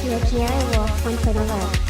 Legendary Wolf 1.11.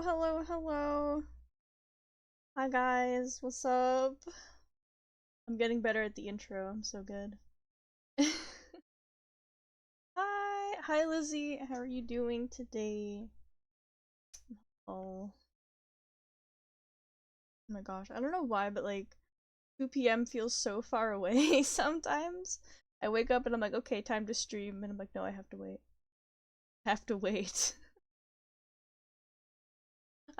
Hello, hello, hello. Hi guys, what's up? I'm getting better at the intro. I'm so good. Hi Lizzie. How are you doing today? Oh my gosh, I don't know why, but like 2 p.m. feels so far away sometimes. I wake up and I'm like, okay, time to stream, and I'm like, no, I have to wait. Have to wait.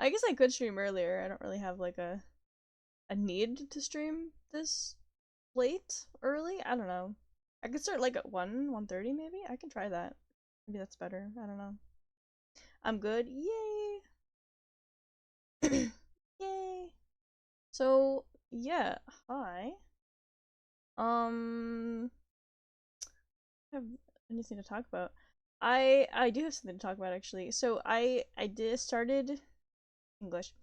I guess I could stream earlier. I don't really have like a need to stream this late, early. I don't know. I could start like at 1:30 maybe. I can try that. Maybe that's better. I don't know. I'm good. Yay! Yay! So yeah, hi. I have anything to talk about? I do have something to talk about actually. So I did started English.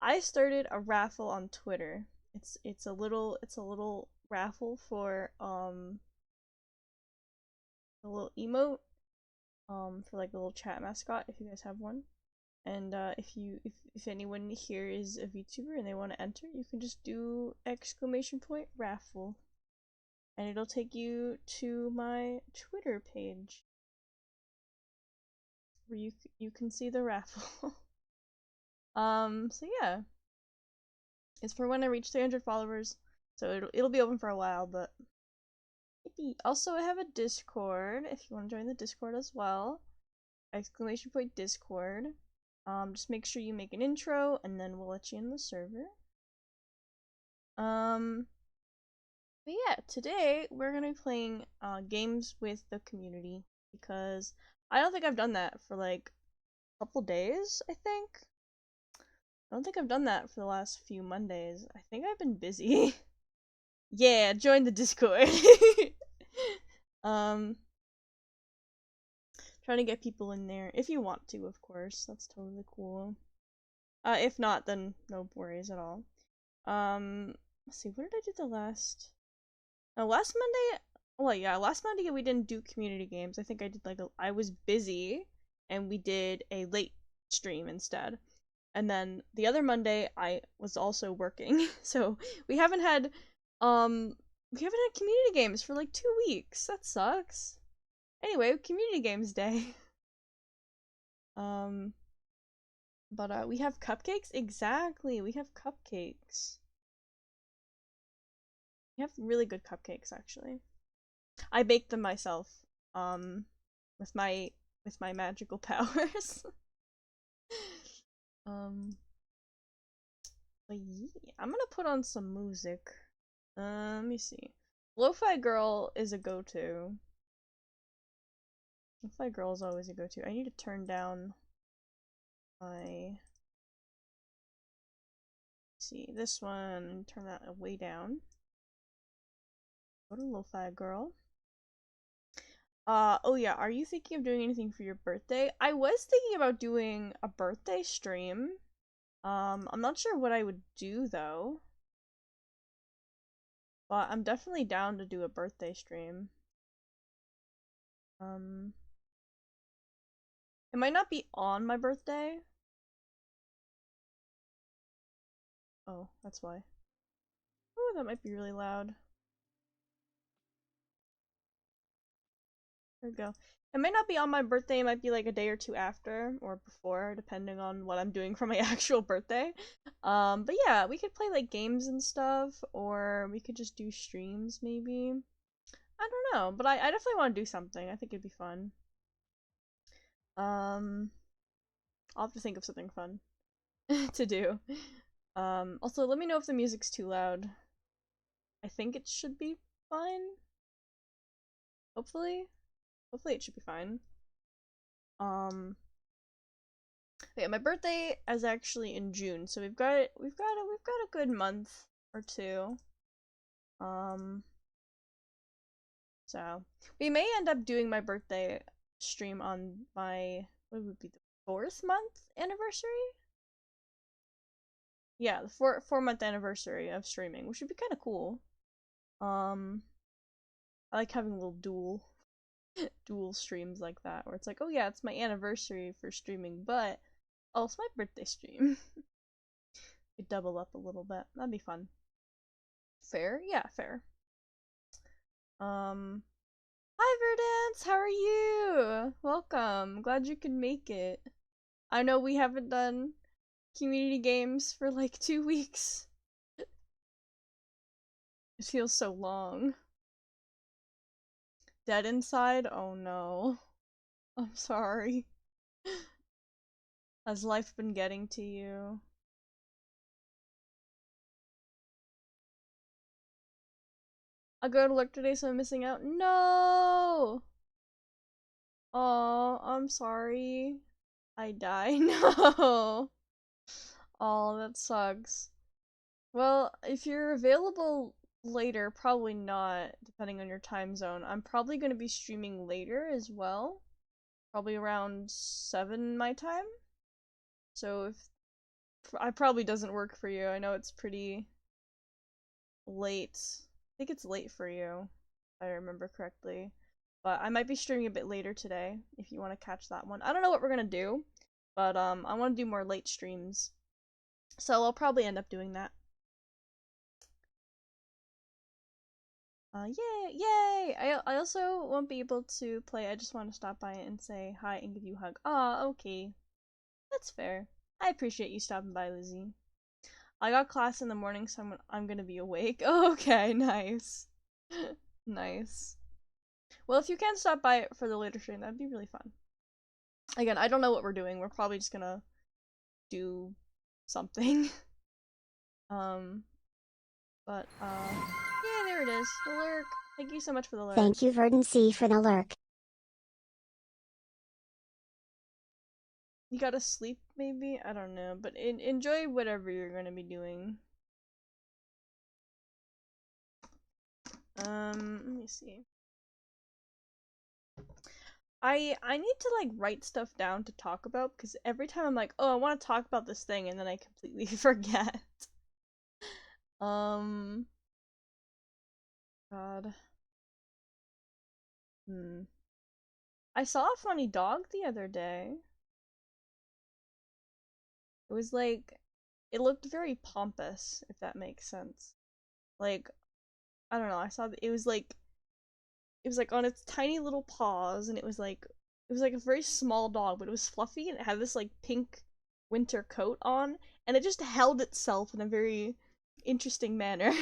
I started a raffle on Twitter. It's a little raffle for a little emote for like a little chat mascot if you guys have one. And if anyone here is a VTuber and they want to enter, you can just do !raffle, and it'll take you to my Twitter page where you can see the raffle. So yeah, it's for when I reach 300 followers, so it'll be open for a while, but yippee. Also, I have a Discord if you want to join the Discord as well. !Discord. Just make sure you make an intro, and then we'll let you in the server. Um, but yeah, today we're gonna be playing games with the community because I don't think I've done that for like a couple days. I don't think I've done that for the last few Mondays. I think I've been busy. Yeah, join the Discord. um, Trying to get people in there if you want to, of course. That's totally cool. If not, then no worries at all. Let's see, what did I do the last? Oh, last Monday. Well, yeah, last Monday we didn't do community games. I think I did like I was busy, and we did a late stream instead. And then the other Monday I was also working, so we haven't had um we haven't had community games for like 2 weeks. That sucks. Anyway, community games day. Um, but we have cupcakes. Exactly, we have cupcakes. We have really good cupcakes actually. I baked them myself. Um, with my magical powers. um, but yeah, I'm gonna put on some music. Let me see. Lo-fi girl is a go-to. Lo-fi girl is always a go-to. I need to turn down my. See this one and turn that way down. Go to Lo-fi girl. Oh yeah, are you thinking of doing anything for your birthday? I was thinking about doing a birthday stream. I'm not sure what I would do though. But I'm definitely down to do a birthday stream. Um, it might not be on my birthday. Oh, that's why. Oh, that might be really loud. There we go. It might not be on my birthday, it might be like a day or two after or before, depending on what I'm doing for my actual birthday. But yeah, we could play like games and stuff, or we could just do streams maybe. I don't know, but I definitely want to do something. I think it'd be fun. Um, I'll have to think of something fun to do. Also, let me know if the music's too loud. I think it should be fine. Hopefully. Hopefully it should be fine. Um, yeah, my birthday is actually in June, so we've got a good month or two. Um, so we may end up doing my birthday stream on my what would be the 4th month anniversary? Yeah, the 4 month anniversary of streaming, which would be kind of cool. Um, I like having a little dual streams like that, where it's like, oh yeah, it's my anniversary for streaming, but Oh, it's my birthday stream. Could double up a little bit. That'd be fun. Fair? Yeah, fair. Hi Verdance, how are you? Welcome. Glad you could make it. I know we haven't done community games for like 2 weeks. It feels so long. Dead inside? Oh no. I'm sorry. Has life been getting to you? I'll go to work today, so I'm missing out. No! Oh, I'm sorry. I die. No! Oh, that sucks. Well, if you're available later, probably not, depending on your time zone. I'm probably going to be streaming later as well. Probably around 7 my time. So if I probably doesn't work for you. I know it's pretty late. I think it's late for you, if I remember correctly. But I might be streaming a bit later today if you want to catch that one. I don't know what we're gonna do, but I want to do more late streams. So I'll probably end up doing that. Yay! Yay! I also won't be able to play. I just want to stop by and say hi and give you a hug. Ah, okay. That's fair. I appreciate you stopping by, Lizzie. I got class in the morning, so I'm gonna be awake. Oh, okay, nice. Nice. Well, if you can stop by for the later stream, that'd be really fun. Again, I don't know what we're doing. We're probably just gonna do something. But, yeah, there it is. The lurk. Thank you so much for the lurk. Thank you, Verdancy, for the lurk. You gotta sleep, maybe? I don't know, but enjoy whatever you're gonna be doing. Let me see. I need to like write stuff down to talk about because every time I'm like, oh, I want to talk about this thing, and then I completely forget. God. I saw a funny dog the other day. It was like, it looked very pompous, if that makes sense. Like, I don't know, I saw it was like on its tiny little paws, and it was like a very small dog, but it was fluffy, and it had this like pink winter coat on, and it just held itself in a very interesting manner.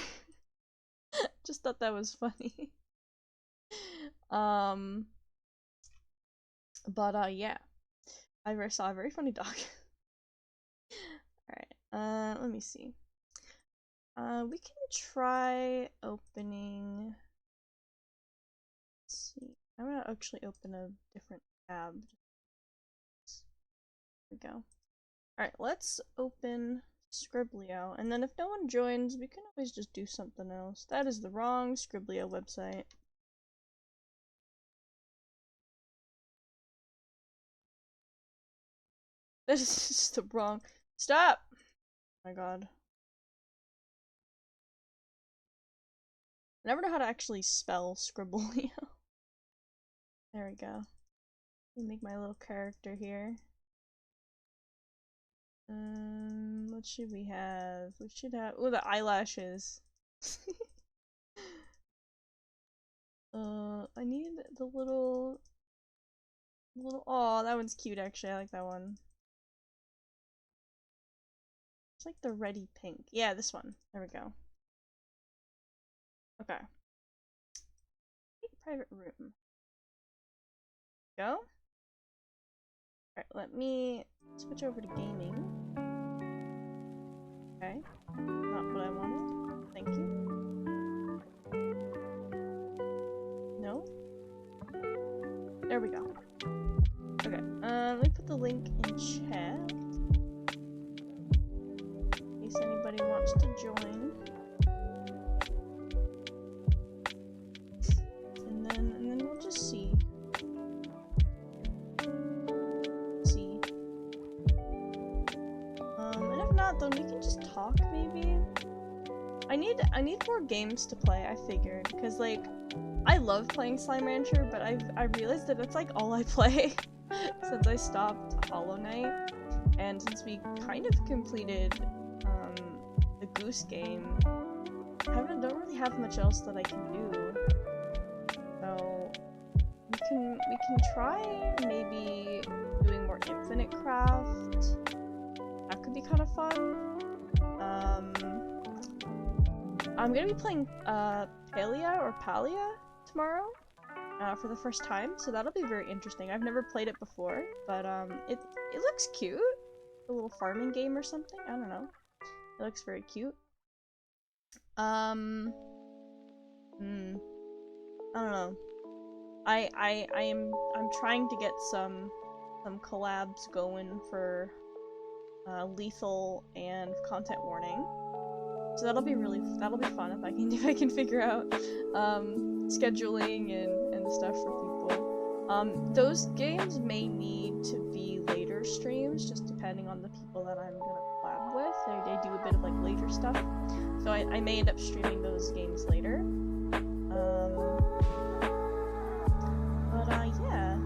Just thought that was funny. Yeah. I saw a very funny dog. Alright, let me see. We can try opening... Let's see. I'm gonna actually open a different tab. There we go. Alright, let's open Scriblio, and then if no one joins, we can always just do something else. That is the wrong Scriblio website. That is just the wrong. Stop! Oh my god. I never know how to actually spell Scriblio. There we go. Let me make my little character here. What should we have? We should have. Oh, the eyelashes. I need the little. Oh, that one's cute actually. I like that one. It's like the reddy pink. Yeah, this one. There we go. Okay. Private room. Go. Alright, let me switch over to gaming. Okay. Not what I wanted. Thank you. No? There we go. Okay, let me put the link in chat. In case anybody wants to join. And then we'll just see. And if not, then we can just talk maybe. I need more games to play, I figured, because like I love playing Slime Rancher, but I realized that it's like all I play since I stopped Hollow Knight. And since we kind of completed the Goose game, don't really have much else that I can do. So we can try maybe doing more Infinite Craft. That could be kind of fun. I'm gonna be playing Palia tomorrow for the first time, so that'll be very interesting. I've never played it before, but it looks cute. A little farming game or something. I don't know. It looks very cute. I don't know. I'm trying to get some collabs going for lethal and content warning. So that'll be fun if I can figure out scheduling and stuff for people. Those games may need to be later streams, just depending on the people that I'm gonna collab with. They do a bit of like later stuff, so I may end up streaming those games later. Yeah.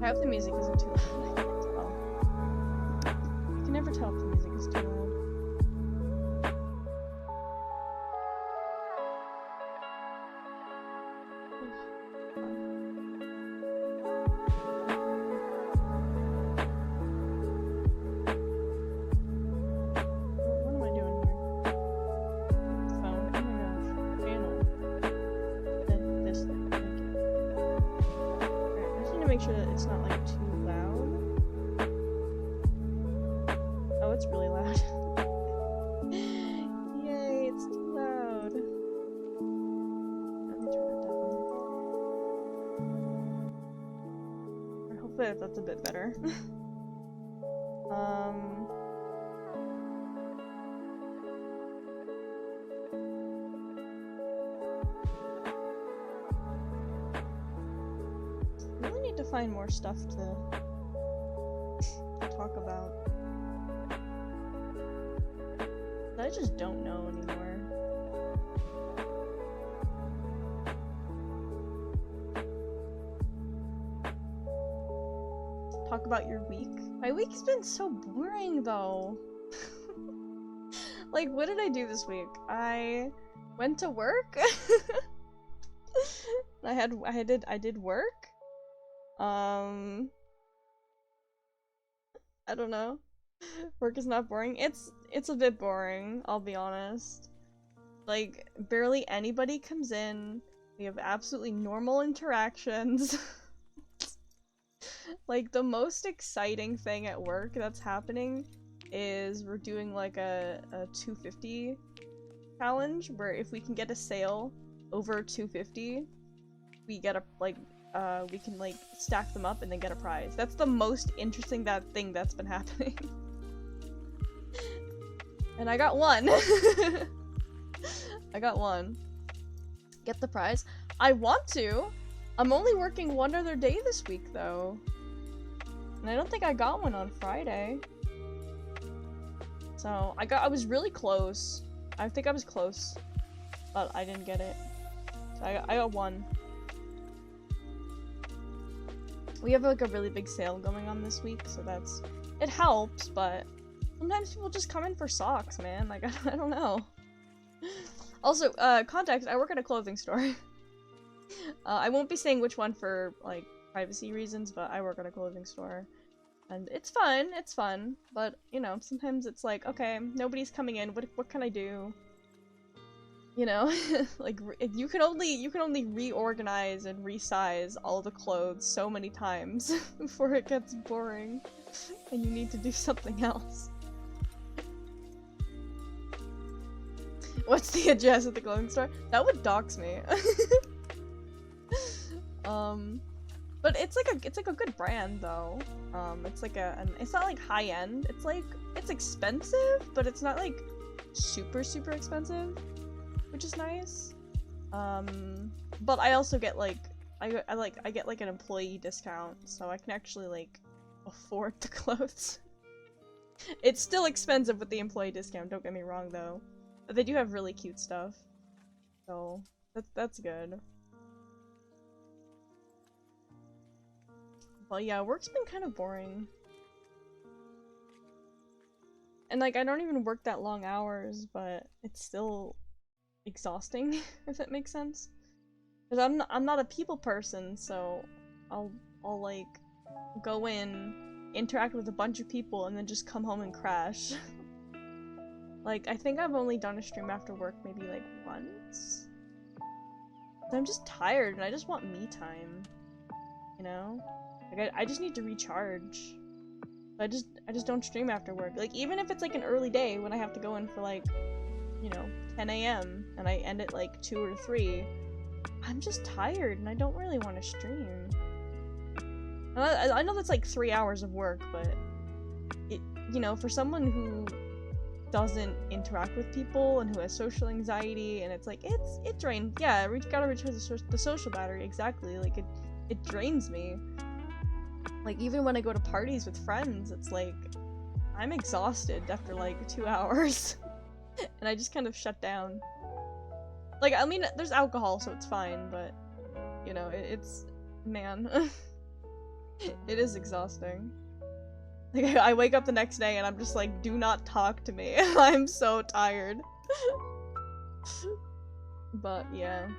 I hope the music isn't too loud. I can never tell if the music is too loud. What am I doing here? Phone? Oh my gosh. Channel. This thing. Thank you. Alright, I just need to make sure that it's not like too loud. Oh, it's really loud. Yay, it's too loud. Let me turn it down. Hopefully that's a bit better. Really need to find more stuff to talk about. I just don't know anymore. Talk about your week. My week's been so boring though. Like, what did I do this week? I went to work. I did work. I don't know. Work is not boring. It's a bit boring, I'll be honest. Like, barely anybody comes in. We have absolutely normal interactions. Like, the most exciting thing at work that's happening is we're doing like a 250 challenge, where if we can get a sale over 250, we get a, like, we can like stack them up and then get a prize. That's the most interesting thing that's been happening. And I got one. I got one. Get the prize. I want to. I'm only working one other day this week though. And I don't think I got one on Friday. So I was really close. I think I was close, but I didn't get it. So I got one. We have like a really big sale going on this week, so it helps, but sometimes people just come in for socks, man. Like, I don't know. Also, context, I work at a clothing store. I won't be saying which one for, like, privacy reasons, but I work at a clothing store. And it's fun, but, you know, sometimes it's like, okay, nobody's coming in, what can I do? You know, like, you can only reorganize and resize all the clothes so many times before it gets boring, and you need to do something else. What's the address at the clothing store? That would dox me. But it's like a good brand though. It's like it's not like high end. It's expensive, but it's not like super expensive, which is nice. But I also get like I get like an employee discount, so I can actually like afford the clothes. It's still expensive with the employee discount, don't get me wrong though. But they do have really cute stuff. So that's good. But yeah, work's been kind of boring. And like I don't even work that long hours, but it's still exhausting, if that makes sense. Because I'm not a people person, so I'll like go in, interact with a bunch of people, and then just come home and crash. Like I think I've only done a stream after work maybe like once. I'm just tired and I just want me time. You know? Like I just need to recharge. I just don't stream after work. Like even if it's like an early day when I have to go in for like, you know, 10 a.m. and I end at like 2 or 3, I'm just tired and I don't really want to stream. I know that's like 3 hours of work, but it, you know, for someone who doesn't interact with people and who has social anxiety, and it's like it drains. Yeah, we gotta recharge the social battery. Exactly. Like it drains me. Like even when I go to parties with friends, it's like I'm exhausted after like 2 hours, and I just kind of shut down. Like I mean, there's alcohol, so it's fine, but you know, it's man, it is exhausting. Like I wake up the next day and I'm just like, do not talk to me. I'm so tired. But yeah.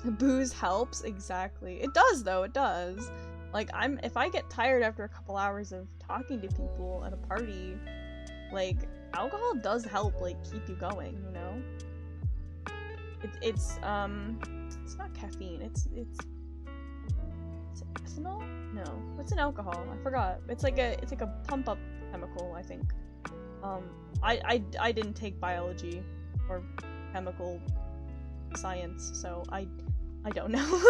Booze helps, exactly. It does though, it does. Like if I get tired after a couple hours of talking to people at a party, like alcohol does help like keep you going, you know? It's not caffeine, it's ethanol? No. What's an alcohol? I forgot. It's like a pump up chemical, I think. I didn't take biology or chemical science, so I don't know.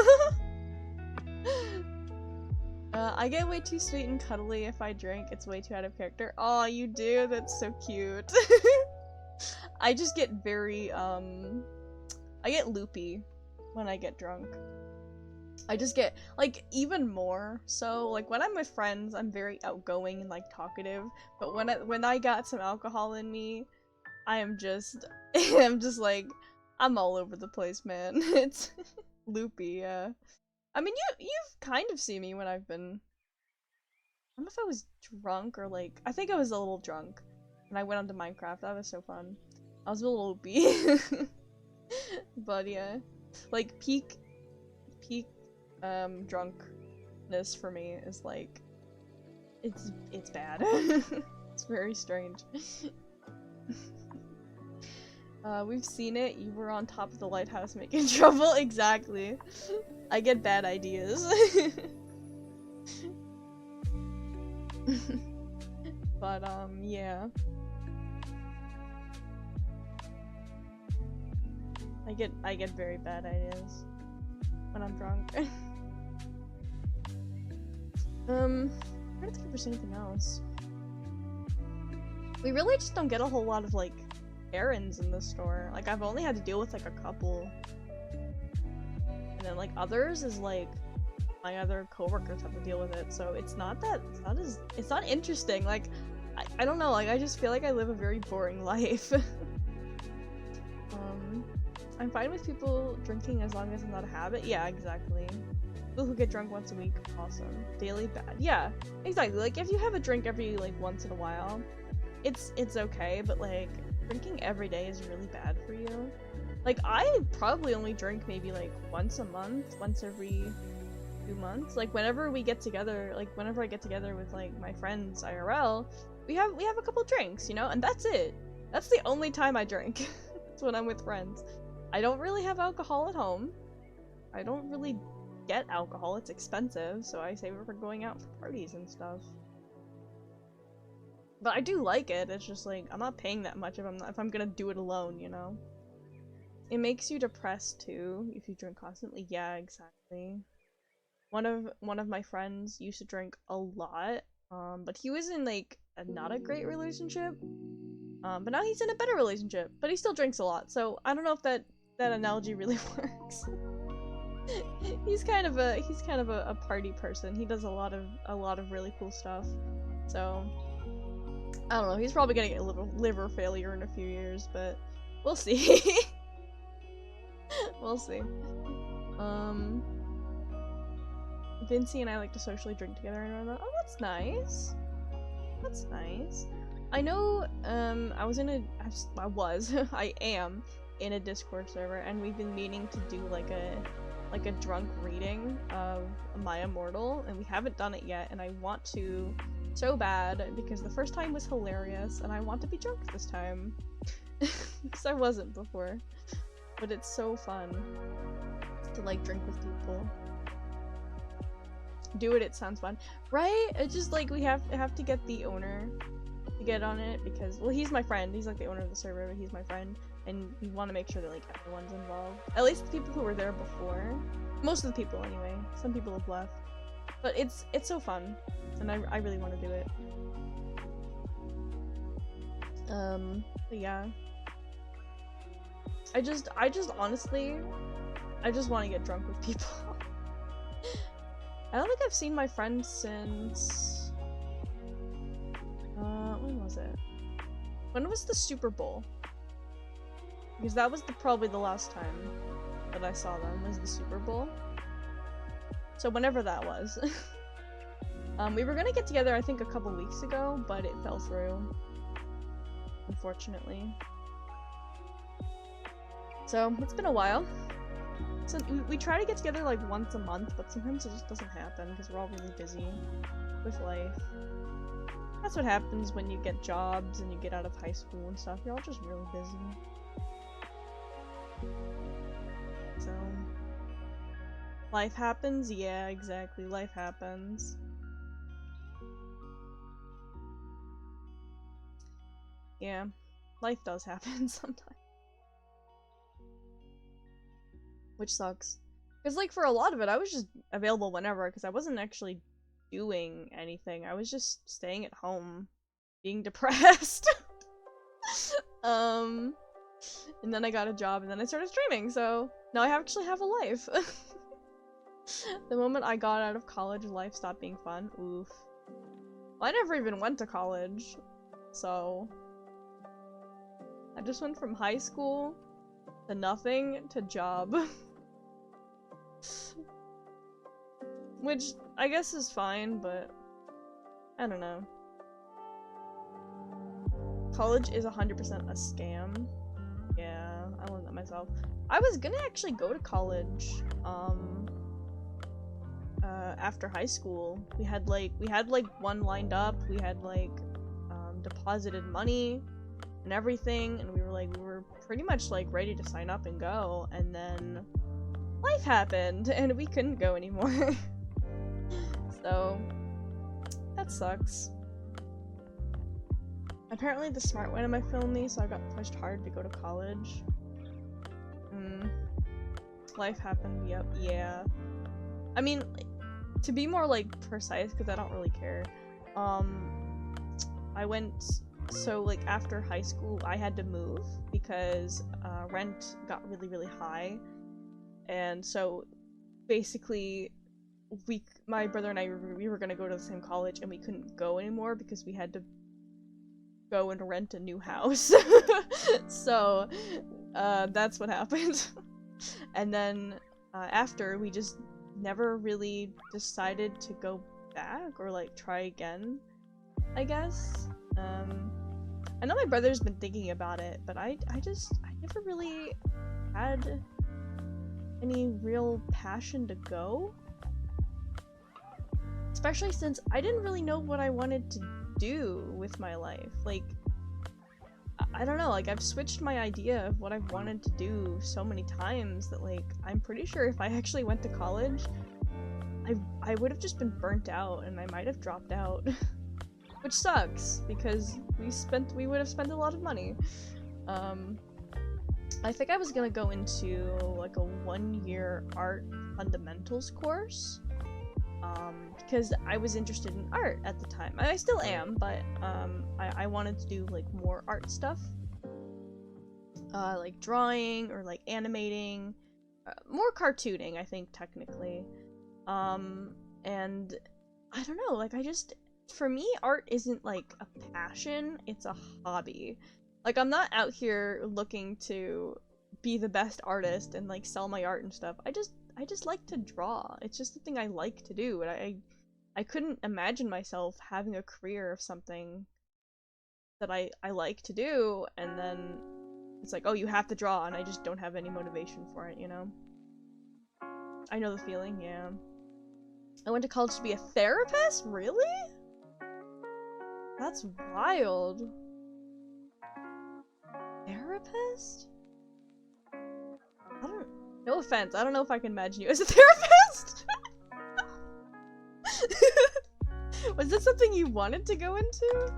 I get way too sweet and cuddly if I drink. It's way too out of character. Aw, you do? That's so cute. I just get very, I get loopy when I get drunk. I just get, like, even more so, like, when I'm with friends, I'm very outgoing and, like, talkative, but when I got some alcohol in me, I am just, I'm just, like, I'm all over the place, man. It's loopy, yeah. I mean, you've kind of seen me when I've been, I don't know if I was drunk or, like, I think I was a little drunk when I went onto Minecraft. That was so fun. I was a little loopy. But, yeah. Like, peak drunkenness for me is like it's bad. It's very strange. We've seen it. You were on top of the lighthouse making trouble. Exactly. I get bad ideas. But yeah. I get very bad ideas when I'm drunk. I'm trying to think if there's anything else. We really just don't get a whole lot of, like, errands in the store. Like, I've only had to deal with, like, a couple. And then, like, others is, like, my other coworkers have to deal with it, so it's not interesting. Like, I don't know, like, I just feel like I live a very boring life. I'm fine with people drinking as long as it's not a habit. Yeah, exactly. People who get drunk once a week, awesome. Daily, bad. Yeah, exactly. Like, if you have a drink every, like, once in a while, it's okay, but, like, drinking every day is really bad for you. Like, I probably only drink maybe, like, once a month, once every 2 months. Like, whenever we get together, like, whenever I get together with, like, my friends IRL, we have a couple drinks, you know? And that's it. That's the only time I drink. It's when I'm with friends. I don't really have alcohol at home. I don't really get alcohol. It's expensive, so I save it for going out for parties and stuff. But I do like it. It's just like I'm not paying that much if I'm gonna do it alone, you know. It makes you depressed too if you drink constantly. Yeah, exactly. One of my friends used to drink a lot, but he was in like not a great relationship. But now he's in a better relationship, but he still drinks a lot. So I don't know if that analogy really works. he's kind of a party person. He does a lot of really cool stuff. So I don't know. He's probably gonna get a liver failure in a few years, but we'll see. We'll see. Vincey and I like to socially drink together and all that. Oh, that's nice. That's nice. I know, I am in a Discord server, and we've been meaning to do like a drunk reading of My Immortal, and we haven't done it yet, and I want to so bad because the first time was hilarious, and I want to be drunk this time because I wasn't before. But it's so fun to like drink with people. Do it, it sounds fun. Right? It's just like we have to get the owner to get on it because, well, he's my friend. He's like the owner of the server, but he's my friend. And we want to make sure that like everyone's involved. At least the people who were there before. Most of the people anyway. Some people have left. But it's so fun. And I really want to do it. But yeah. I just honestly, I just want to get drunk with people. I don't think I've seen my friend since... when was it? When was the Super Bowl? Because that was probably the last time that I saw them, was the Super Bowl. So whenever that was. We were gonna get together I think a couple weeks ago, but it fell through. Unfortunately. So, it's been a while. So we try to get together like once a month, but sometimes it just doesn't happen because we're all really busy with life. That's what happens when you get jobs and you get out of high school and stuff. You're all just really busy. So, life happens? Yeah, exactly. Life happens. Yeah, life does happen sometimes. Which sucks. Because, like, for a lot of it, I was just available whenever, because I wasn't actually doing anything. I was just staying at home, being depressed. And then I got a job, and then I started streaming, so now I actually have a life. The moment I got out of college, life stopped being fun. Oof. Well, I never even went to college, so... I just went from high school to nothing to job. Which I guess is fine, but I don't know. College is 100% a scam. Yeah, I learned that myself. I was gonna actually go to college after high school. We had one lined up. We had deposited money and everything, and we were pretty much like ready to sign up and go, and then life happened and we couldn't go anymore. So that sucks. Apparently the smart went in my film me, so I got pushed hard to go to college. Life happened, yep, yeah. I mean, to be more like precise, because I don't really care, I went, so like after high school I had to move because rent got really, really high. And so basically my brother and I, we were gonna go to the same college and we couldn't go anymore because we had to go and rent a new house. So that's what happened. And then after, we just never really decided to go back or like try again, I guess. I know my brother's been thinking about it, but I never really had any real passion to go. Especially since I didn't really know what I wanted to do with my life. Like, I don't know, like, I've switched my idea of what I've wanted to do so many times that, like, I'm pretty sure if I actually went to college, I would have just been burnt out and I might have dropped out. Which sucks, because we would have spent a lot of money. I think I was gonna go into, like, a 1-year art fundamentals course. Because I was interested in art at the time. I still am, but I wanted to do like more art stuff. Like drawing or like animating. More cartooning, I think, technically. And I don't know, like for me, art isn't like a passion, it's a hobby. Like, I'm not out here looking to be the best artist and like sell my art and stuff. I just like to draw. It's just the thing I like to do, and I couldn't imagine myself having a career of something that I like to do, and then it's like, oh, you have to draw, and I just don't have any motivation for it, you know? I know the feeling, yeah. I went to college to be a therapist? Really? That's wild. Therapist? No offense, I don't know if I can imagine you as a therapist! Was this something you wanted to go into?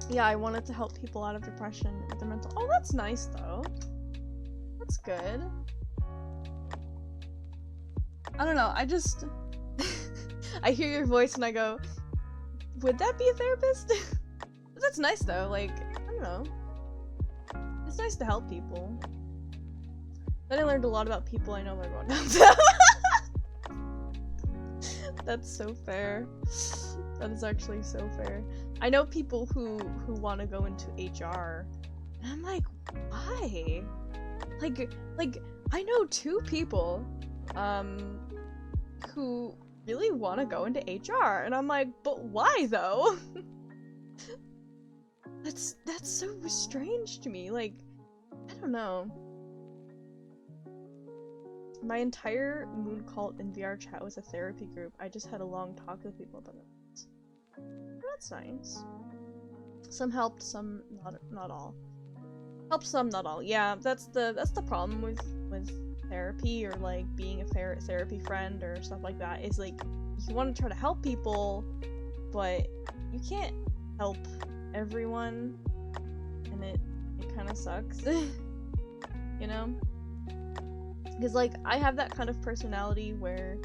Yeah, I wanted to help people out of depression with their mental— oh, that's nice though. That's good. I don't know, I just— I hear your voice and I go, would that be a therapist? That's nice though, like, I don't know. It's nice to help people. Then I learned a lot about people I know are going down. That's so fair. That is actually so fair. I know people who want to go into HR, and I'm like, why? Like I know 2 people who really want to go into HR, and I'm like, but why though? That's so strange to me. Like, I don't know. My entire moon cult and VR chat was a therapy group. I just had a long talk with people about it. That's nice. Some helped, some not all. Helped some, not all. Yeah, that's the problem with therapy, or like being a therapy friend or stuff like that, is like you want to try to help people, but you can't help everyone, and it kind of sucks. You know? Because like I have that kind of personality where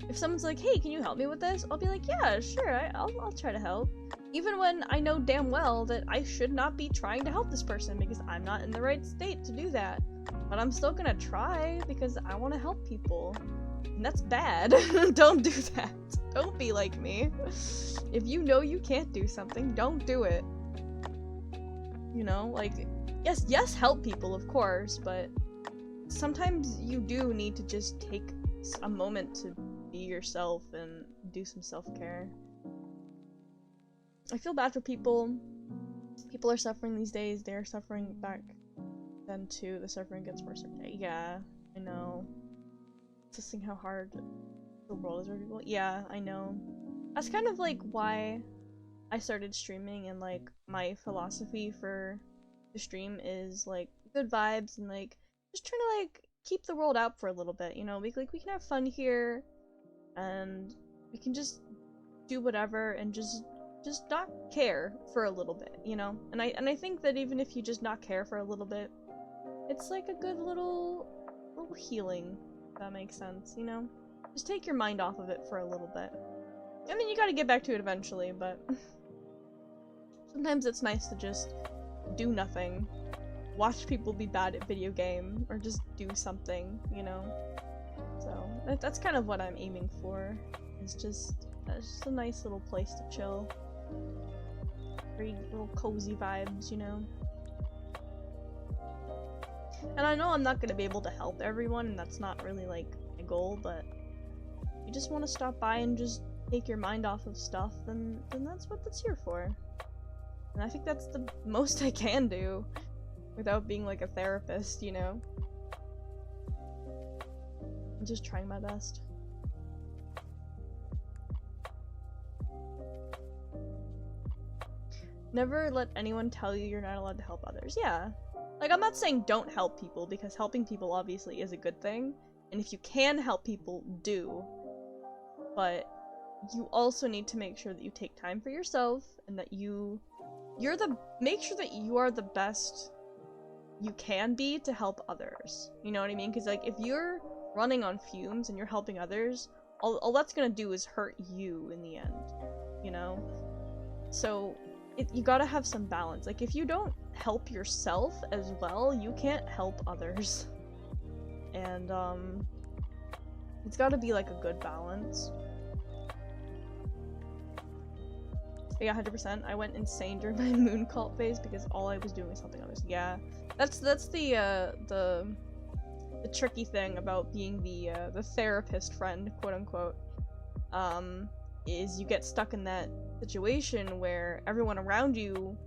if someone's like, hey, can you help me with this? I'll be like, yeah, sure, I'll try to help. Even when I know damn well that I should not be trying to help this person because I'm not in the right state to do that. But I'm still gonna try because I want to help people. And that's bad. Don't do that. Don't be like me. If you know you can't do something, don't do it. You know, like, yes, help people, of course, but sometimes you do need to just take a moment to be yourself and do some self-care. I feel bad for people. People are suffering these days. They're suffering back then too. The suffering gets worse every day. Yeah, I know. Just seeing how hard the world is for people. Yeah, I know. That's kind of like why I started streaming, and like my philosophy for the stream is like good vibes and like just trying to like keep the world out for a little bit, you know? We can have fun here, and we can just do whatever and just not care for a little bit, you know? And I think that even if you just not care for a little bit, it's like a good little healing, if that makes sense, you know? Just take your mind off of it for a little bit. I mean, you gotta get back to it eventually, but sometimes it's nice to just do nothing. Watch people be bad at video game, or just do something, you know? So, that's kind of what I'm aiming for. It's just a nice little place to chill. Very little cozy vibes, you know? And I know I'm not gonna be able to help everyone, and that's not really, like, my goal, but if you just want to stop by and just take your mind off of stuff, then that's what that's here for. And I think that's the most I can do without being like a therapist, you know? I'm just trying my best. Never let anyone tell you you're not allowed to help others. Yeah. Like, I'm not saying don't help people, because helping people obviously is a good thing. And if you can help people, do. But you also need to make sure that you take time for yourself, and that make sure that you are the best you can be to help others. You know what I mean? Because, like, if you're running on fumes and you're helping others, all that's gonna do is hurt you in the end, you know? So, you gotta have some balance. Like, if you don't help yourself as well, you can't help others. And, it's gotta be, like, a good balance. Yeah, 100%. I went insane during my moon cult phase because all I was doing was helping others. Yeah, that's the tricky thing about being the therapist friend, quote unquote. Is you get stuck in that situation where everyone around you,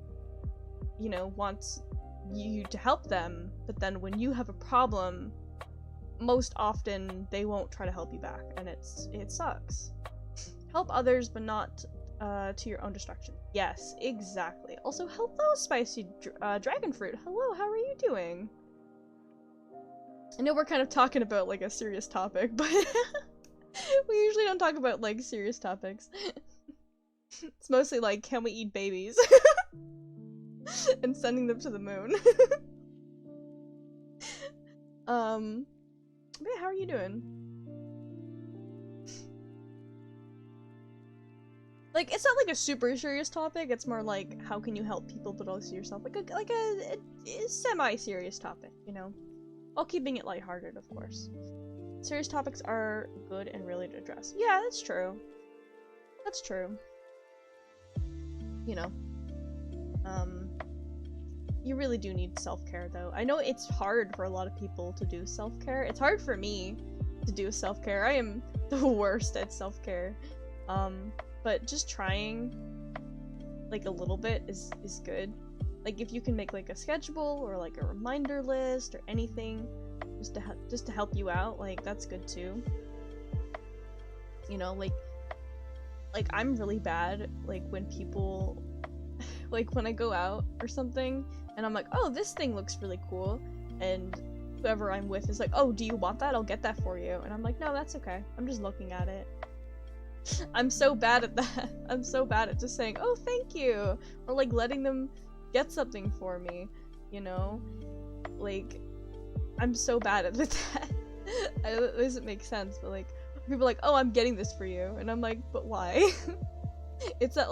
you know, wants you to help them, but then when you have a problem, most often they won't try to help you back, and it sucks. Help others, but not to your own destruction. Yes, exactly. Also, hello, spicy dragon fruit. Hello, how are you doing? I know we're kind of talking about like a serious topic, but we usually don't talk about like serious topics. It's mostly like, can we eat babies? And sending them to the moon. But yeah, how are you doing? Like, it's not like a super serious topic, it's more like, how can you help people but also yourself? Like a semi-serious topic, you know? While keeping it lighthearted, of course. Serious topics are good and really to address. Yeah, that's true. That's true. You know. You really do need self-care, though. I know it's hard for a lot of people to do self-care. It's hard for me to do self-care. I am the worst at self-care. But just trying, like, a little bit is good. Like, if you can make, like, a schedule or, like, a reminder list or anything just to help you out, like, that's good, too. You know, like, I'm really bad, like, when people, like, when I go out or something, and I'm like, oh, this thing looks really cool, and whoever I'm with is like, oh, do you want that? I'll get that for you. And I'm like, no, that's okay. I'm just looking at it. I'm so bad at that. I'm so bad at just saying, oh, thank you, or, like, letting them get something for me, you know? Like, I'm so bad at that. It doesn't make sense, but, like, people are like, oh, I'm getting this for you, and I'm like, but why? It's that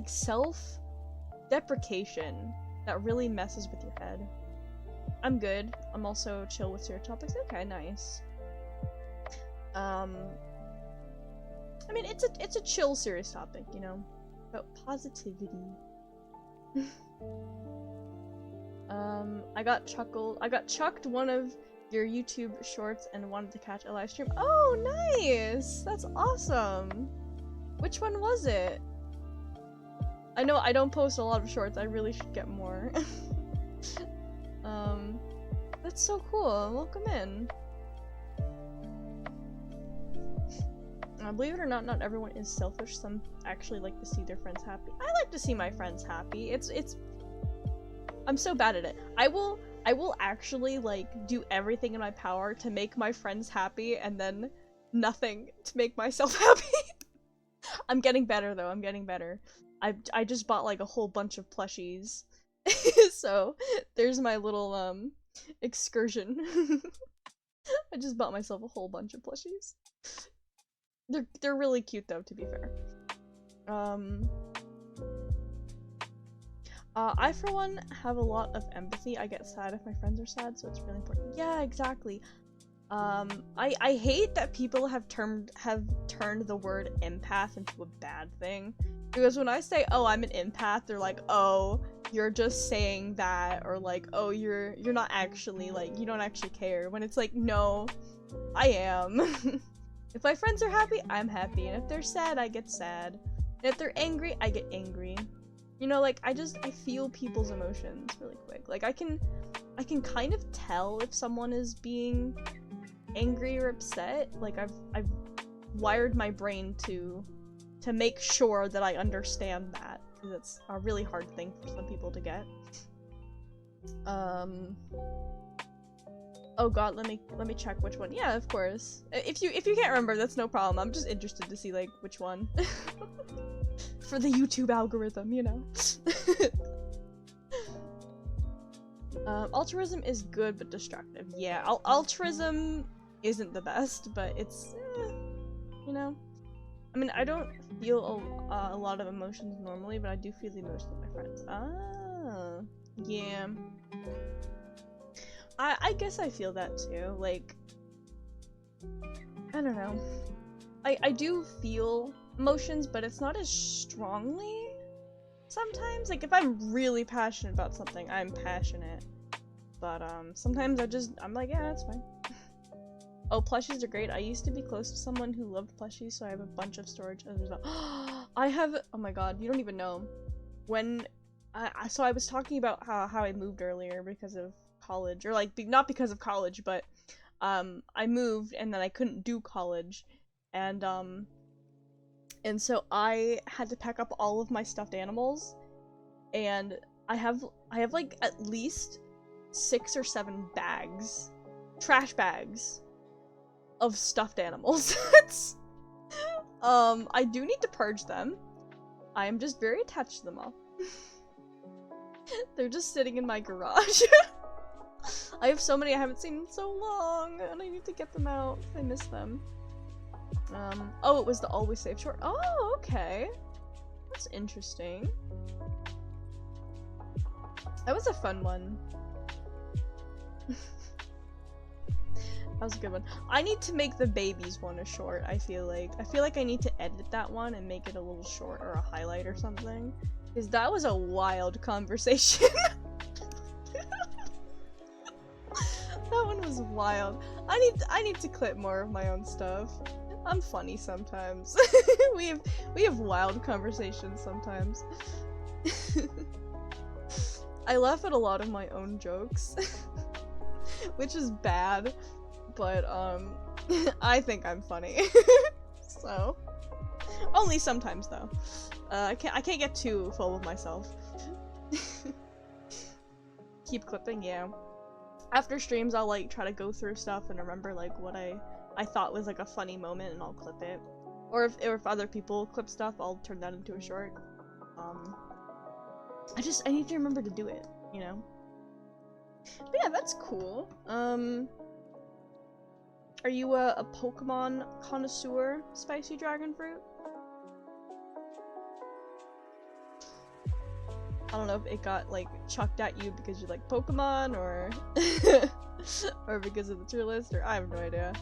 self-deprecation that really messes with your head. I'm good. I'm also chill with serious topics. Okay, nice. I mean, it's a chill, serious topic, you know? About positivity. I got chucked one of your YouTube shorts and wanted to catch a live stream. Oh, nice! That's awesome! Which one was it? I know I don't post a lot of shorts, I really should get more. That's so cool. Welcome in. Believe it or not, not everyone is selfish. Some actually like to see their friends happy. I like to see my friends happy. I'm so bad at it. I will actually, like, do everything in my power to make my friends happy, and then nothing to make myself happy. I'm getting better, though. I'm getting better. I just bought, like, a whole bunch of plushies. So, there's my little, excursion. I just bought myself a whole bunch of plushies. They're really cute, though, to be fair. I, for one, have a lot of empathy. I get sad if my friends are sad, so it's really important. Yeah, exactly. I hate that people have turned the word empath into a bad thing. Because when I say, oh, I'm an empath, they're like, oh, you're just saying that, or like, oh, you're not actually, like, you don't actually care. When it's like, no, I am. If my friends are happy, I'm happy, and if they're sad, I get sad. And if they're angry, I get angry. You know, like, I feel people's emotions really quick. Like, I can kind of tell if someone is being angry or upset. Like, I've wired my brain to make sure that I understand that, because it's a really hard thing for some people to get. Oh god, let me check which one. Yeah, of course. If you can't remember, that's no problem. I'm just interested to see, like, which one. For the YouTube algorithm, you know. Altruism is good but destructive. Yeah, altruism isn't the best, but it's, you know. I mean, I don't feel a lot of emotions normally, but I do feel the emotions with my friends. Ah, yeah. I guess I feel that too. Like, I don't know. I do feel emotions, but it's not as strongly sometimes. Like, if I'm really passionate about something, I'm passionate. But, sometimes I'm like, yeah, that's fine. Oh, plushies are great. I used to be close to someone who loved plushies, so I have a bunch of storage as a result. I have, oh my god, you don't even know. When, so I was talking about how I moved earlier because of college, or like, not because of college, but, I moved and then I couldn't do college, and so I had to pack up all of my stuffed animals, and I have like at least 6 or 7 bags, trash bags, of stuffed animals. I do need to purge them. I am just very attached to them all. They're just sitting in my garage. I have so many I haven't seen in so long, and I need to get them out. I miss them. Oh, it was the Always Save short. Oh, okay. That's interesting. That was a fun one. That was a good one. I need to make the babies one a short, I feel like. I feel like I need to edit that one and make it a little short or a highlight or something. Because that was a wild conversation. That one was wild. I need to clip more of my own stuff. I'm funny sometimes. we have wild conversations sometimes. I laugh at a lot of my own jokes. Which is bad. But, I think I'm funny. So, only sometimes though. I can't get too full of myself. Keep clipping, yeah. After streams, I'll like try to go through stuff and remember like what I thought was like a funny moment, and I'll clip it. Or if other people clip stuff, I'll turn that into a short. I need to remember to do it, you know? But yeah, that's cool. Are you a Pokemon connoisseur, Spicy Dragon Fruit? I don't know if it got, like, chucked at you because you like Pokemon, or or because of the tier list, or I have no idea.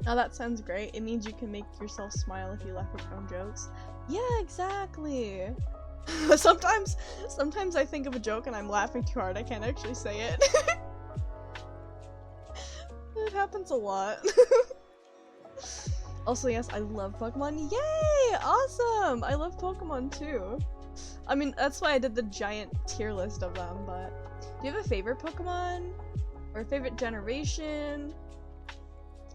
Now that sounds great. It means you can make yourself smile if you laugh at your own jokes. Yeah, exactly! Sometimes I think of a joke and I'm laughing too hard, I can't actually say it. It happens a lot. Also, yes, I love Pokemon. Yay! Awesome! I love Pokemon too. I mean, that's why I did the giant tier list of them, but... Do you have a favorite Pokemon? Or a favorite generation?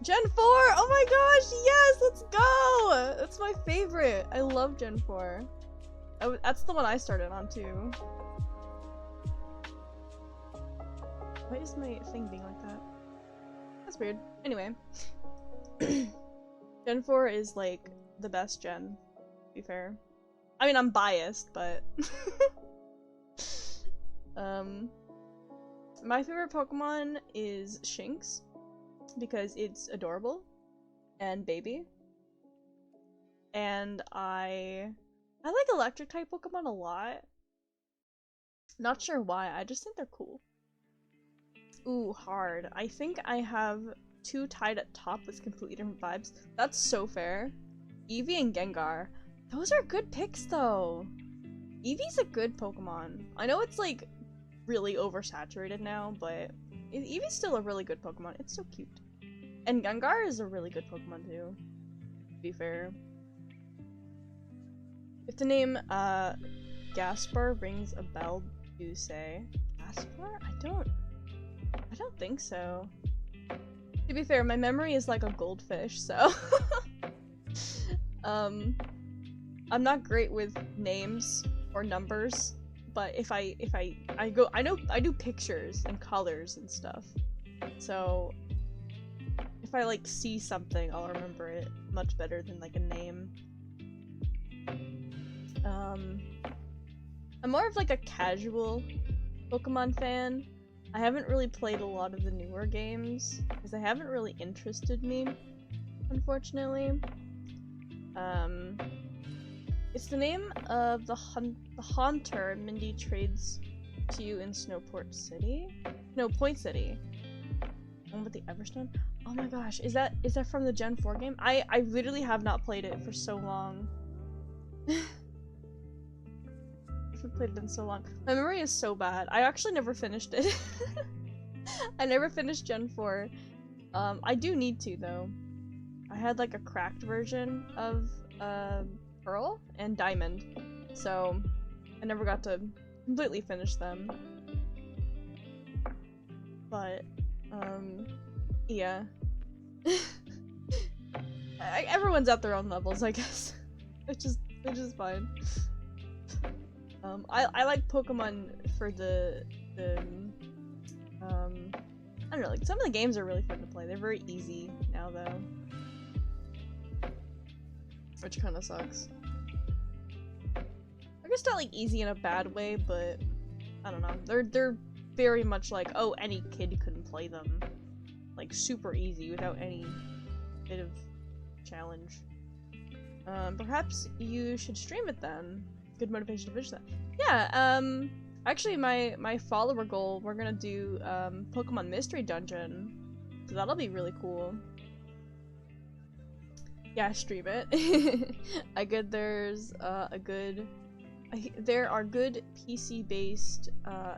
Gen 4! Oh my gosh, yes! Let's go! That's my favorite. I love Gen 4. That's the one I started on too. Why is my thing being like that? That's weird. Anyway. Gen 4 is, like, the best gen, to be fair. I mean, I'm biased, but... My favorite Pokemon is Shinx, because it's adorable, and baby. And I like electric-type Pokemon a lot. Not sure why, I just think they're cool. Ooh, hard. I think I have 2 tied at top with completely different vibes. That's so fair. Eevee and Gengar. Those are good picks, though. Eevee's a good Pokemon. I know it's, like, really oversaturated now, but Eevee's still a really good Pokemon. It's so cute. And Gengar is a really good Pokemon, too. To be fair. If the name, Gaspar rings a bell, do say. Gaspar? I don't think so. To be fair, my memory is like a goldfish, so I'm not great with names or numbers, but if I do pictures and colors and stuff. So if I like see something, I'll remember it much better than like a name. I'm more of like a casual Pokemon fan. I haven't really played a lot of the newer games, because they haven't really interested me, unfortunately. It's the name of the Haunter Mindy trades to you in Snowport City? No, Point City. One with the Everstone? Oh my gosh, is that from the Gen 4 game? I literally have not played it for so long. I haven't played it in so long. My memory is so bad. I actually never finished it. I never finished Gen 4. I do need to though. I had like a cracked version of Pearl and Diamond, so I never got to completely finish them. But yeah. Everyone's at their own levels, I guess. Which is fine. I like Pokemon for the I don't know, like some of the games are really fun to play. They're very easy now though. Which kinda sucks. I guess not like easy in a bad way, but I don't know. They're very much like, oh, any kid couldn't play them. Like super easy without any bit of challenge. Perhaps you should stream it then. Good motivation to finish that. Yeah, actually my follower goal, we're gonna do Pokemon Mystery Dungeon. So that'll be really cool. Yeah, stream it. There are good PC-based,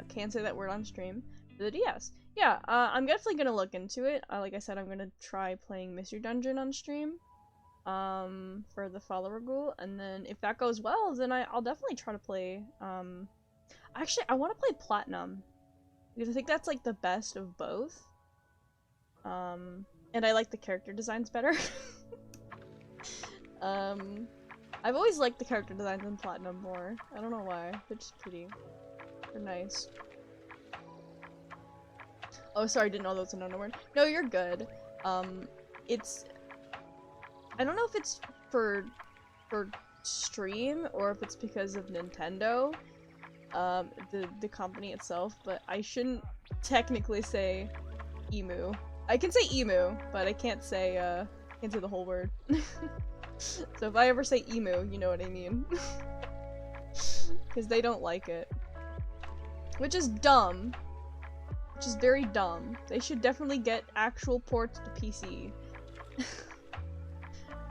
can't say that word on stream, for the DS. Yeah, I'm definitely gonna look into it. Like I said, I'm gonna try playing Mystery Dungeon on stream, for the follower goal, and then if that goes well, then I'll definitely try to play, actually, I want to play Platinum, because I think that's, like, the best of both, and I like the character designs better. I've always liked the character designs in Platinum more. I don't know why. They're just pretty. They're nice. Oh, sorry, I didn't know that was another word. No, you're good. It's... I don't know if it's for stream, or if it's because of Nintendo, the company itself, but I shouldn't technically say emu. I can say emu, but I can't say the whole word. So if I ever say emu, you know what I mean. Because they don't like it. Which is dumb. Which is very dumb. They should definitely get actual ports to PC.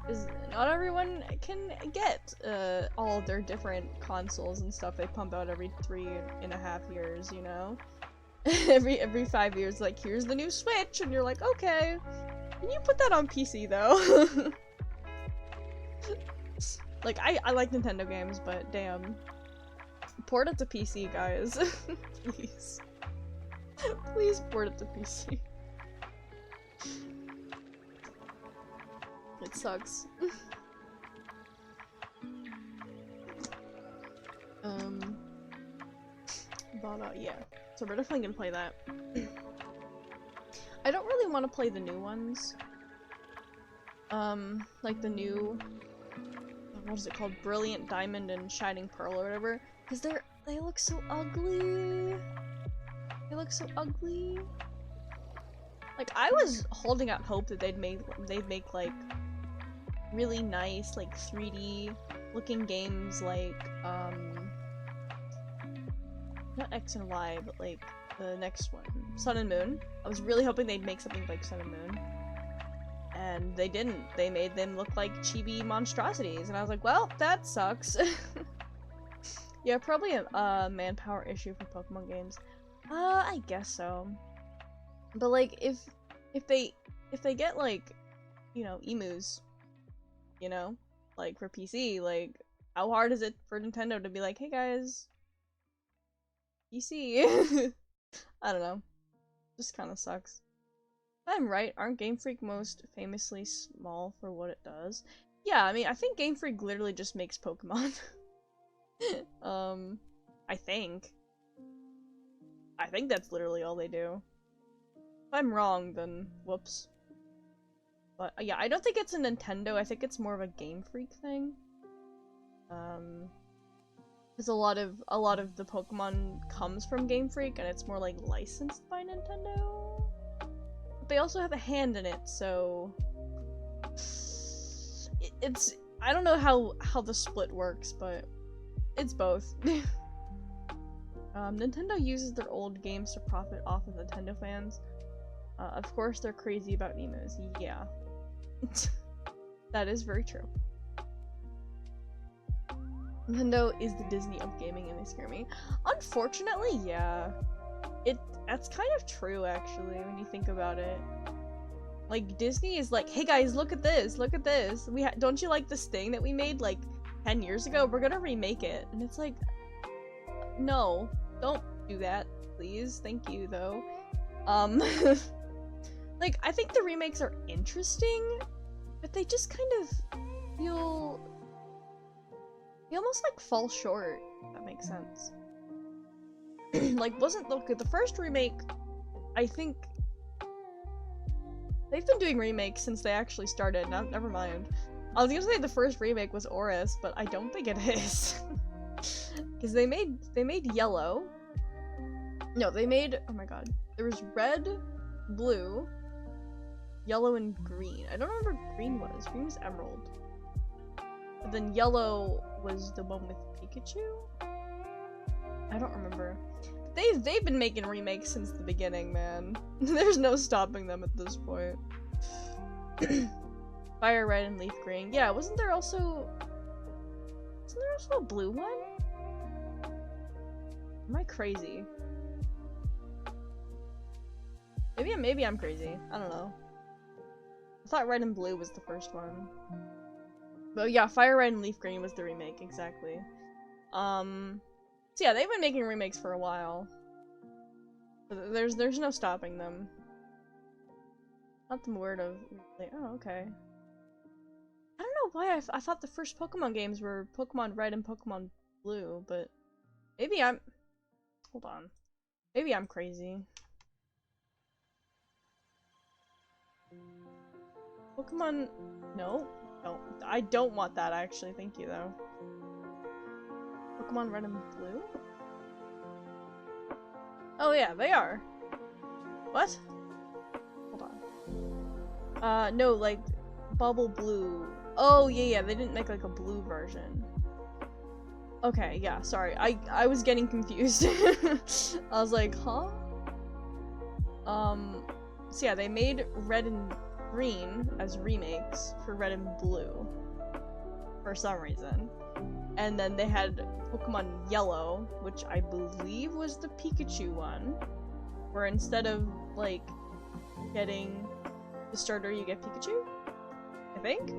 Because not everyone can get all of their different consoles and stuff they pump out every 3.5 years, you know? every 5 years, like, here's the new Switch, and you're like, okay. Can you put that on PC, though? Like, I like Nintendo games, but damn. Port it to PC, guys. Please. Please port it to PC. It sucks. But, yeah. So we're definitely gonna play that. I don't really want to play the new ones. Like the new... what is it called? Brilliant Diamond and Shining Pearl or whatever. Because they look so ugly. They look so ugly. Like, I was holding out hope that they'd make like really nice, like 3D looking games like not X and Y, but like the next one, Sun and Moon. I was really hoping they'd make something like Sun and Moon. And they didn't. They made them look like chibi monstrosities, and I was like, well, that sucks. Yeah, probably a manpower issue for Pokemon games. I guess so. But like, if they get like, you know, emus, you know, like for PC, like, how hard is it for Nintendo to be like, hey guys, PC? I don't know. Just kind of sucks. If I'm right, aren't Game Freak most famously small for what it does? Yeah, I mean, I think Game Freak literally just makes Pokemon. I think that's literally all they do. If I'm wrong, then whoops. But yeah, I don't think it's a Nintendo. I think it's more of a Game Freak thing. Because a lot of the Pokemon comes from Game Freak, and it's more like licensed by Nintendo. But they also have a hand in it, so it's I don't know how the split works, but it's both. Nintendo uses their old games to profit off of Nintendo fans. Of course they're crazy about emos. Yeah. That is very true. Nintendo is the Disney of gaming and they scare me. Unfortunately, yeah. That's kind of true, actually, when you think about it. Like, Disney is like, hey guys, look at this, look at this. Don't you like this thing that we made, like, 10 years ago? We're gonna remake it. And it's like, no, don't do that, please. Thank you, though. Like, I think the remakes are interesting, but they just kind of feel... They almost, like, fall short, if that makes sense. Like, the first remake, I think... They've been doing remakes since they actually started, never mind. I was gonna say the first remake was Oris, but I don't think it is. Because they made Yellow. No, they made, oh my god. There was Red, Blue, Yellow, and Green. I don't remember what Green was. Green was Emerald. But then Yellow was the one with Pikachu? I don't remember. They've been making remakes since the beginning, man. There's no stopping them at this point. Fire Red and Leaf Green. Yeah, wasn't there also a blue one? Am I crazy? Maybe I'm crazy. I don't know. I thought Red and Blue was the first one. But yeah, Fire Red and Leaf Green was the remake, exactly. So yeah, they've been making remakes for a while. There's no stopping them. Not the word of like, oh, okay. I don't know why I thought the first Pokemon games were Pokemon Red and Pokemon Blue, but maybe I'm... Hold on. Maybe I'm crazy. Pokemon... No. No. I don't want that, actually. Thank you, though. Pokemon Red and Blue? Oh yeah, they are. What? Hold on. No, like, Bubble Blue. Oh, yeah, they didn't make, like, a blue version. Okay, yeah, sorry. I was getting confused. I was like, huh? So yeah, they made Red and Green as remakes for Red and Blue. For some reason. And then they had Pokemon Yellow, which I believe was the Pikachu one, where instead of, like, getting the starter, you get Pikachu? I think?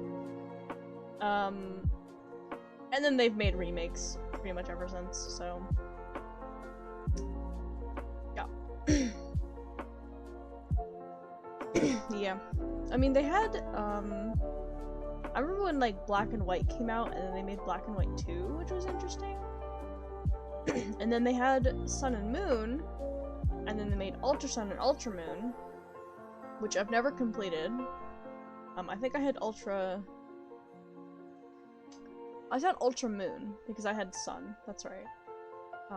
And then they've made remakes pretty much ever since, so... Yeah. Yeah. I mean, they had, I remember when, like, Black and White came out, and then they made Black and White 2, which was interesting. And then they had Sun and Moon, and then they made Ultra Sun and Ultra Moon, which I've never completed. I think I had Ultra Moon, because I had Sun, that's right.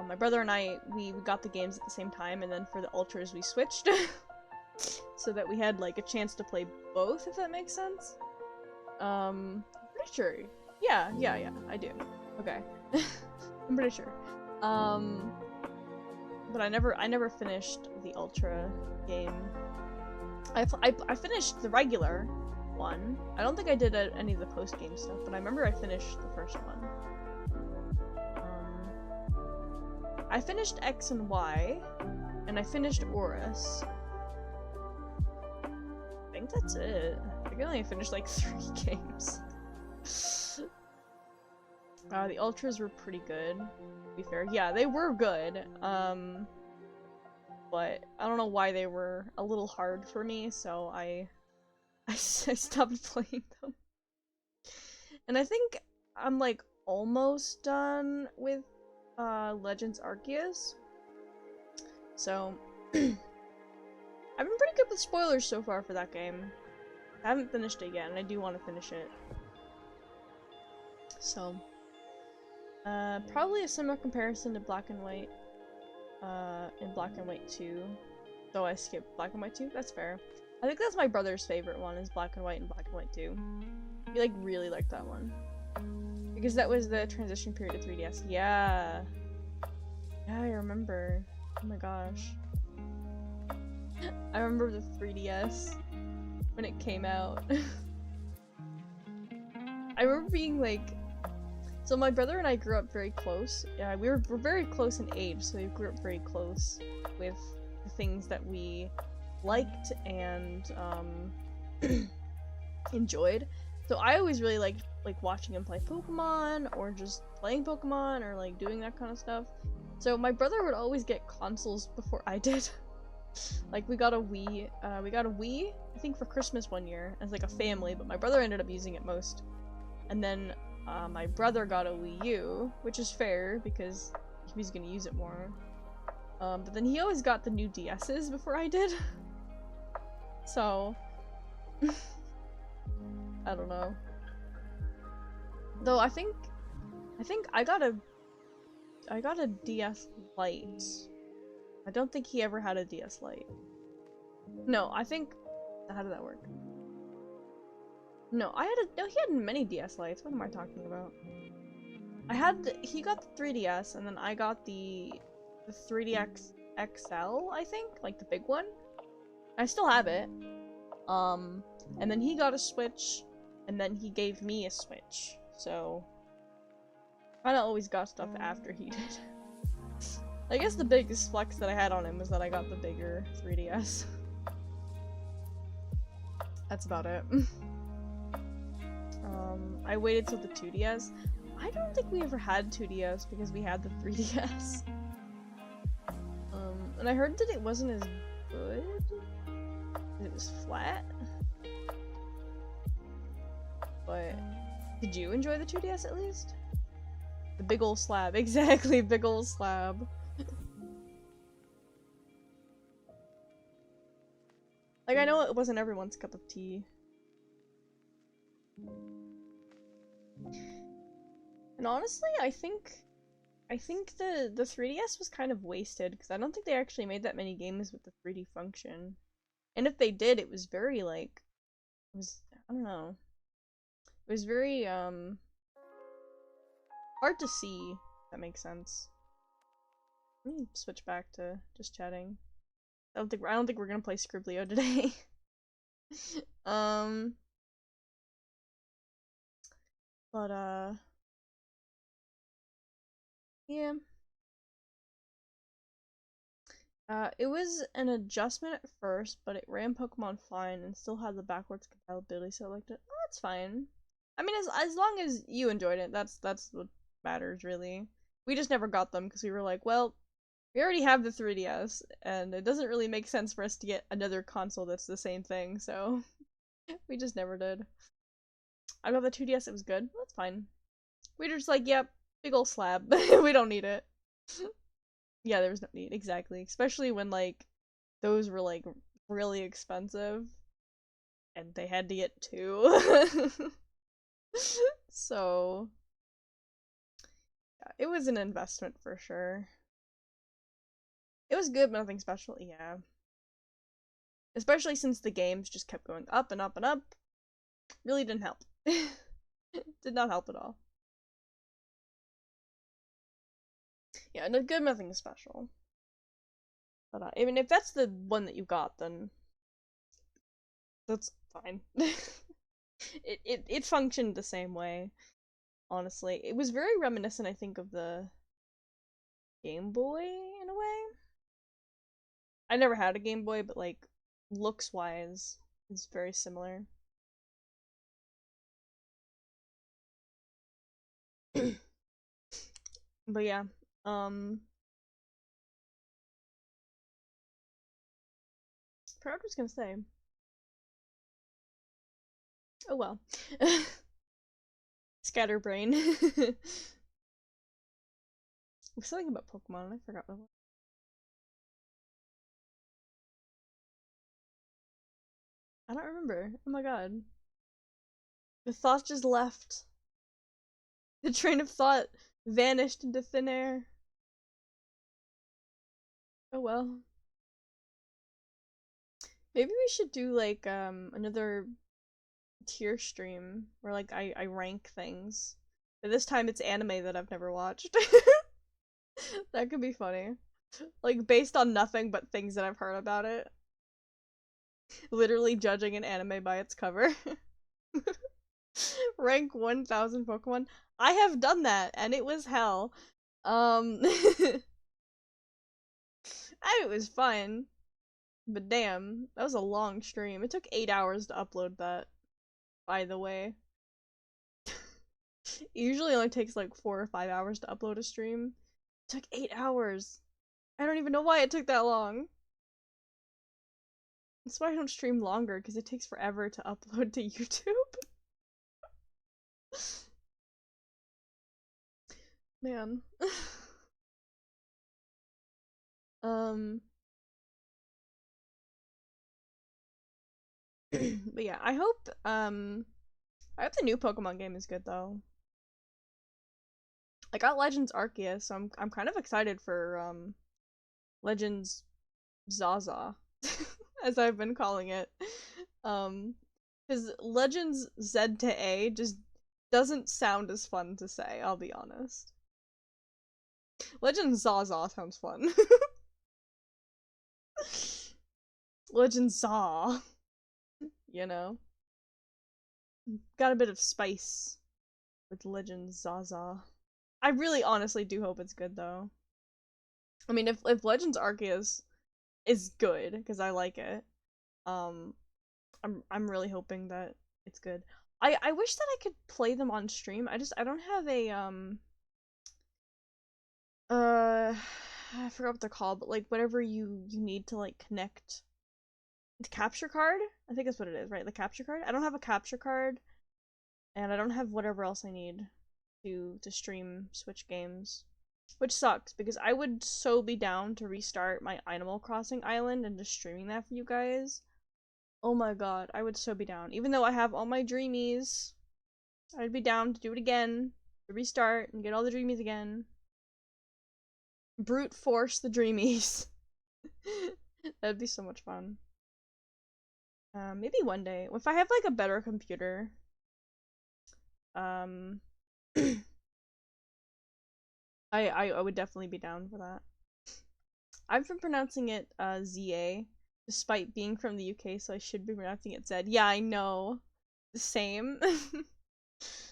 My brother and I, we got the games at the same time, and then for the Ultras we switched. So that we had, like, a chance to play both, if that makes sense. Pretty sure. Yeah, I do. Okay. I'm pretty sure. But I never finished the Ultra game. I finished the regular one. I don't think I did any of the post-game stuff, but I remember I finished the first one. I finished X and Y, and I finished Oris. I think that's it. I think I only finished like 3 games. The Ultras were pretty good, to be fair. Yeah, they were good. But I don't know why they were a little hard for me, so I stopped playing them. And I think I'm like almost done with Legends Arceus. So I've been pretty good with spoilers so far for that game. I haven't finished it yet, and I do want to finish it. So probably a similar comparison to Black and White. In Black and White 2. Though I skipped Black and White 2, that's fair. I think that's my brother's favorite one, is Black and White and Black and White 2. He like really liked that one. Because that was the transition period of 3DS. Yeah. Yeah, I remember. Oh my gosh. I remember the 3DS when it came out. I remember being like, so my brother and I grew up very close. Yeah, we're very close in age, so we grew up very close with the things that we liked and enjoyed. So I always really liked like watching him play Pokemon or just playing Pokemon or like doing that kind of stuff. So my brother would always get consoles before I did. Like we got a Wii, I think for Christmas one year as like a family, but my brother ended up using it most. And then my brother got a Wii U, which is fair because he's gonna use it more. But then he always got the new DS's before I did. So I don't know. Though I think I got a DS Lite. I don't think he ever had a DS Lite. No, I think, how did that work? No, he had many DS Lites. What am I talking about? He got the 3DS, and then I got the 3DX XL, I think? Like the big one? I still have it. And then he got a Switch, and then he gave me a Switch. So, I kinda always got stuff after he did. I guess the biggest flex that I had on him was that I got the bigger 3DS. That's about it. I waited till the 2DS. I don't think we ever had 2DS because we had the 3DS. And I heard that it wasn't as good. It was flat. But did you enjoy the 2DS at least? The big ol' slab. Exactly, big ol' slab. Like, I know it wasn't everyone's cup of tea. And honestly, I think the 3DS was kind of wasted, because I don't think they actually made that many games with the 3D function. And if they did, it was very, like, I don't know. It was very, hard to see, if that makes sense. Let me switch back to just chatting. I don't think we're gonna play Scriblio today. But yeah. It was an adjustment at first, but it ran Pokemon fine and still had the backwards compatibility, so I liked it. Oh, that's fine. I mean, as long as you enjoyed it, that's what matters, really. We just never got them because we were like, well, we already have the 3DS, and it doesn't really make sense for us to get another console that's the same thing, so we just never did. I got the 2DS, it was good. That's fine. We were just like, yep, big ol' slab. We don't need it. Yeah, there was no need, exactly. Especially when, like, those were, like, really expensive. And they had to get two. So, yeah, it was an investment for sure. It was good, but nothing special, yeah. Especially since the games just kept going up and up and up. Really didn't help. Did not help at all. Yeah, no good, nothing special. But even if that's the one that you got, then that's fine. It functioned the same way, honestly. It was very reminiscent, I think, of the Game Boy in a way. I never had a Game Boy, but like looks wise, it's very similar. But yeah, forgot what I was gonna say. Oh well. Scatterbrain. Something about Pokemon, I forgot what it was. I don't remember. Oh my god. The thought just left. The train of thought vanished into thin air. Oh well. Maybe we should do like another tier stream where like I rank things. But this time it's anime that I've never watched. That could be funny. Like based on nothing but things that I've heard about it. Literally judging an anime by its cover. Rank 1000 Pokemon. I have done that, and it was hell. It was fun. But damn, that was a long stream. It took 8 hours to upload that, by the way. It usually only takes like 4 or 5 hours to upload a stream. It took 8 hours. I don't even know why it took that long. That's why I don't stream longer, because it takes forever to upload to YouTube. Man. But yeah, I hope the new Pokemon game is good though. I got Legends Arceus, so I'm kind of excited for Legends Zaza, as I've been calling it. Because Legends Z to A just doesn't sound as fun to say, I'll be honest. Legends Zaza sounds fun. Legends Za. You know? Got a bit of spice with Legends Zaza. I really honestly do hope it's good though. I mean, if Legends Arceus is good, because I like it, I'm really hoping that it's good. I wish that I could play them on stream. I don't have a I forgot what they're called, but like whatever you need to like connect the capture card. I think that's what it is, right? The capture card. I don't have a capture card, and I don't have whatever else I need to stream Switch games, which sucks because I would so be down to restart my Animal Crossing island and just streaming that for you guys. Oh my god, I would so be down. Even though I have all my dreamies, I'd be down to do it again, to restart and get all the dreamies again. Brute force the dreamies. That'd be so much fun. Maybe one day, if I have like a better computer. I would definitely be down for that. I've been pronouncing it ZA, despite being from the UK, so I should be pronouncing it Z. Yeah, I know. The same.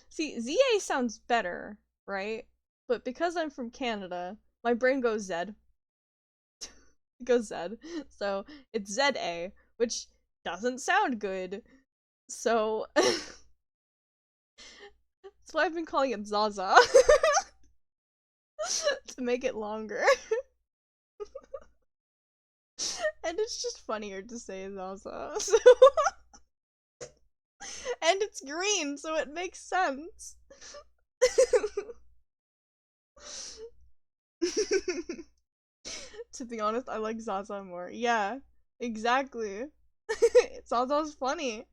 See, ZA sounds better, right? But because I'm from Canada, my brain goes Z. It goes Z. So it's ZA, which doesn't sound good. So that's why I've been calling it Zaza. To make it longer. And it's just funnier to say Zaza. So and it's green, so it makes sense. To be honest, I like Zaza more. Yeah, exactly. Zaza's funny.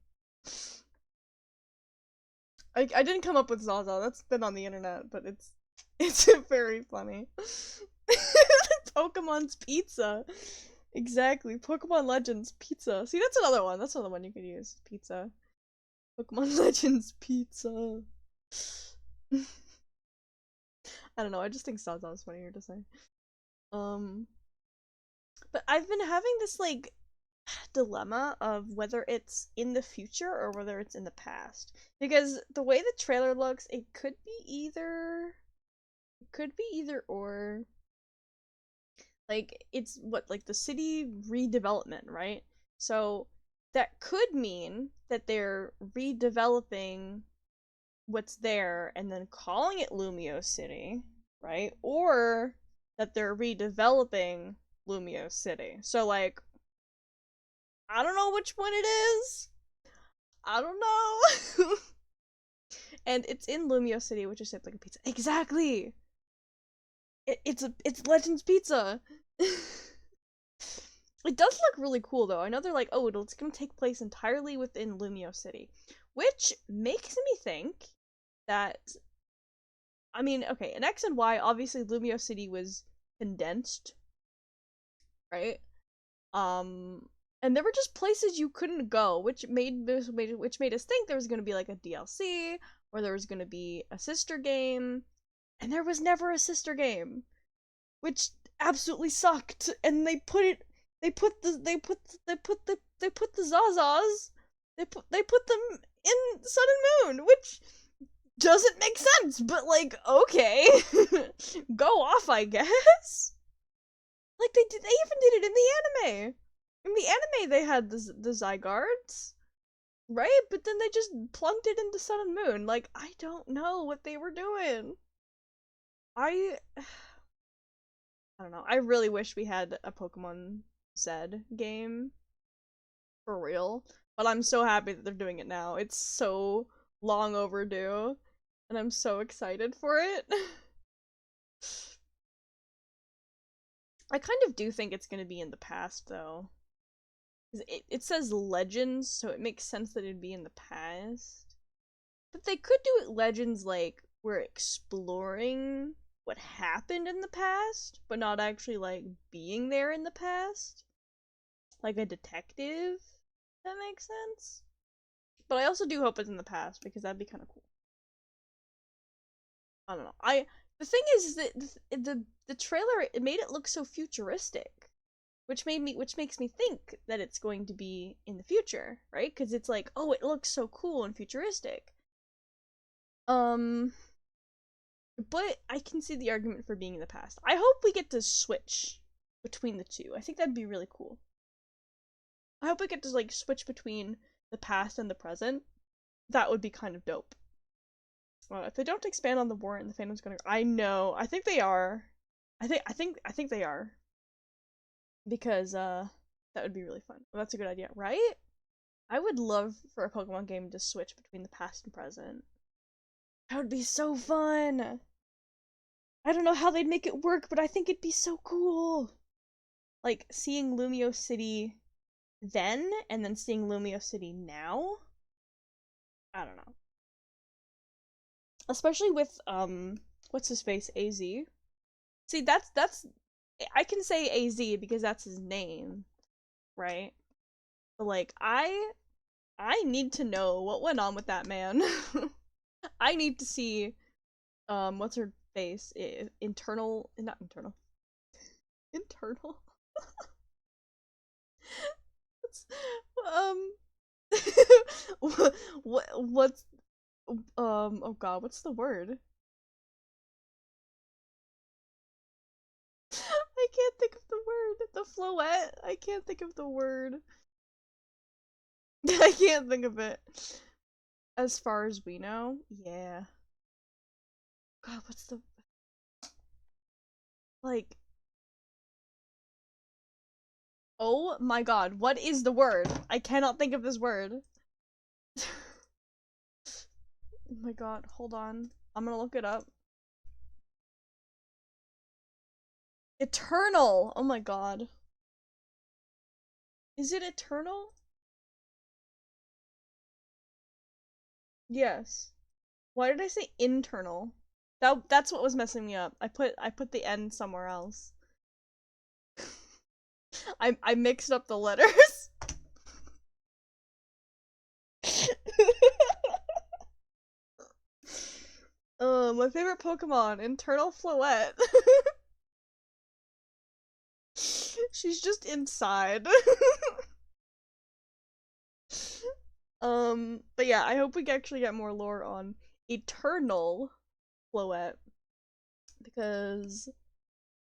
I didn't come up with Zaza, that's been on the internet, but it's very funny. Pokemon's pizza. Exactly. Pokemon Legends pizza. See, that's another one. That's another one you could use. Pizza. Pokemon Legends pizza. I don't know. I just think Zaza is funnier to say. But I've been having this like dilemma of whether it's in the future or whether it's in the past, because the way the trailer looks, it could be either. It could be either or. Like, it's what, like the city redevelopment, right? So that could mean that they're redeveloping what's there and then calling it Lumio City, right? Or that they're redeveloping Lumio City. So, like, I don't know which one it is. I don't know. And it's in Lumio City, which is shaped like a pizza. Exactly! It's Legends Pizza. It does look really cool though. I know they're like, oh, it's gonna take place entirely within Lumio City, which makes me think that, I mean, okay, in X and Y, obviously Lumio City was condensed, right? And there were just places you couldn't go, which made us think there was gonna be like a DLC or there was gonna be a sister game. And there was never a sister game, which absolutely sucked. And they put they put the Zazas, they put them in Sun and Moon, which doesn't make sense, but like, okay. Go off, I guess. Like they even did it in the anime. In the anime they had the Zygardes, right? But then they just plunked it into Sun and Moon. Like, I don't know what they were doing. I don't know. I really wish we had a Pokemon Z game. For real. But I'm so happy that they're doing it now. It's so long overdue. And I'm so excited for it. I kind of do think it's gonna be in the past, though. It says Legends, so it makes sense that it'd be in the past. But they could do it Legends like we're exploring what happened in the past, but not actually like being there in the past. Like a detective. If that makes sense. But I also do hope it's in the past because that'd be kind of cool. I don't know. The thing is that the trailer, it made it look so futuristic, which makes me think that it's going to be in the future, right? Because it's like, oh, it looks so cool and futuristic. But I can see the argument for being in the past. I hope we get to switch between the two. I think that'd be really cool. I hope we get to like switch between the past and the present. That would be kind of dope. If they don't expand on the warrant, the fandom's gonna. I know. I think they are. I think they are. Because that would be really fun. Well, that's a good idea, right? I would love for a Pokemon game to switch between the past and present. That would be so fun. I don't know how they'd make it work, but I think it'd be so cool. Like seeing Lumio City then and then seeing Lumio City now. I don't know. Especially with what's his face, AZ. See, that's I can say AZ because that's his name, right? But like I need to know what went on with that man. I need to see what's her face? Internal, not internal. Internal. um what's oh god, what's the word? I can't think of the word. The Floette. I can't think of the word. I can't think of it. As far as we know, yeah. God, what's the like? Oh my god, what is the word? I cannot think of this word. Oh my god, hold on. I'm gonna look it up. Eternal! Oh my god. Is it eternal? Yes. Why did I say internal? That's what was messing me up. I put the N somewhere else. I mixed up the letters. My favorite Pokemon, Internal Floette. She's just inside. But yeah, I hope we actually get more lore on Eternal Floette. Because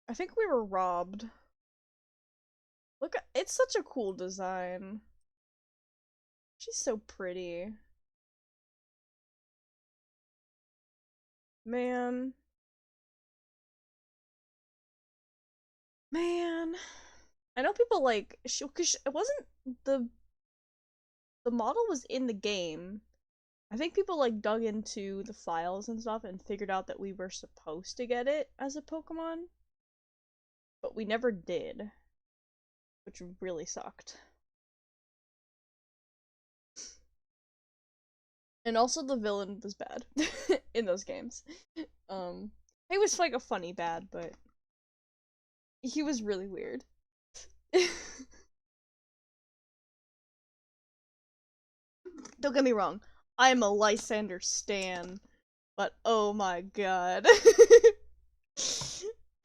I think we were robbed. Look, it's such a cool design. She's so pretty. Man. Man. I know people like, cause it wasn't the model was in the game. I think people like dug into the files and stuff and figured out that we were supposed to get it as a Pokemon. But we never did. Which really sucked. And also the villain was bad in those games. He was like a funny bad, but he was really weird. Don't get me wrong, I'm a Lysander stan, but oh my god.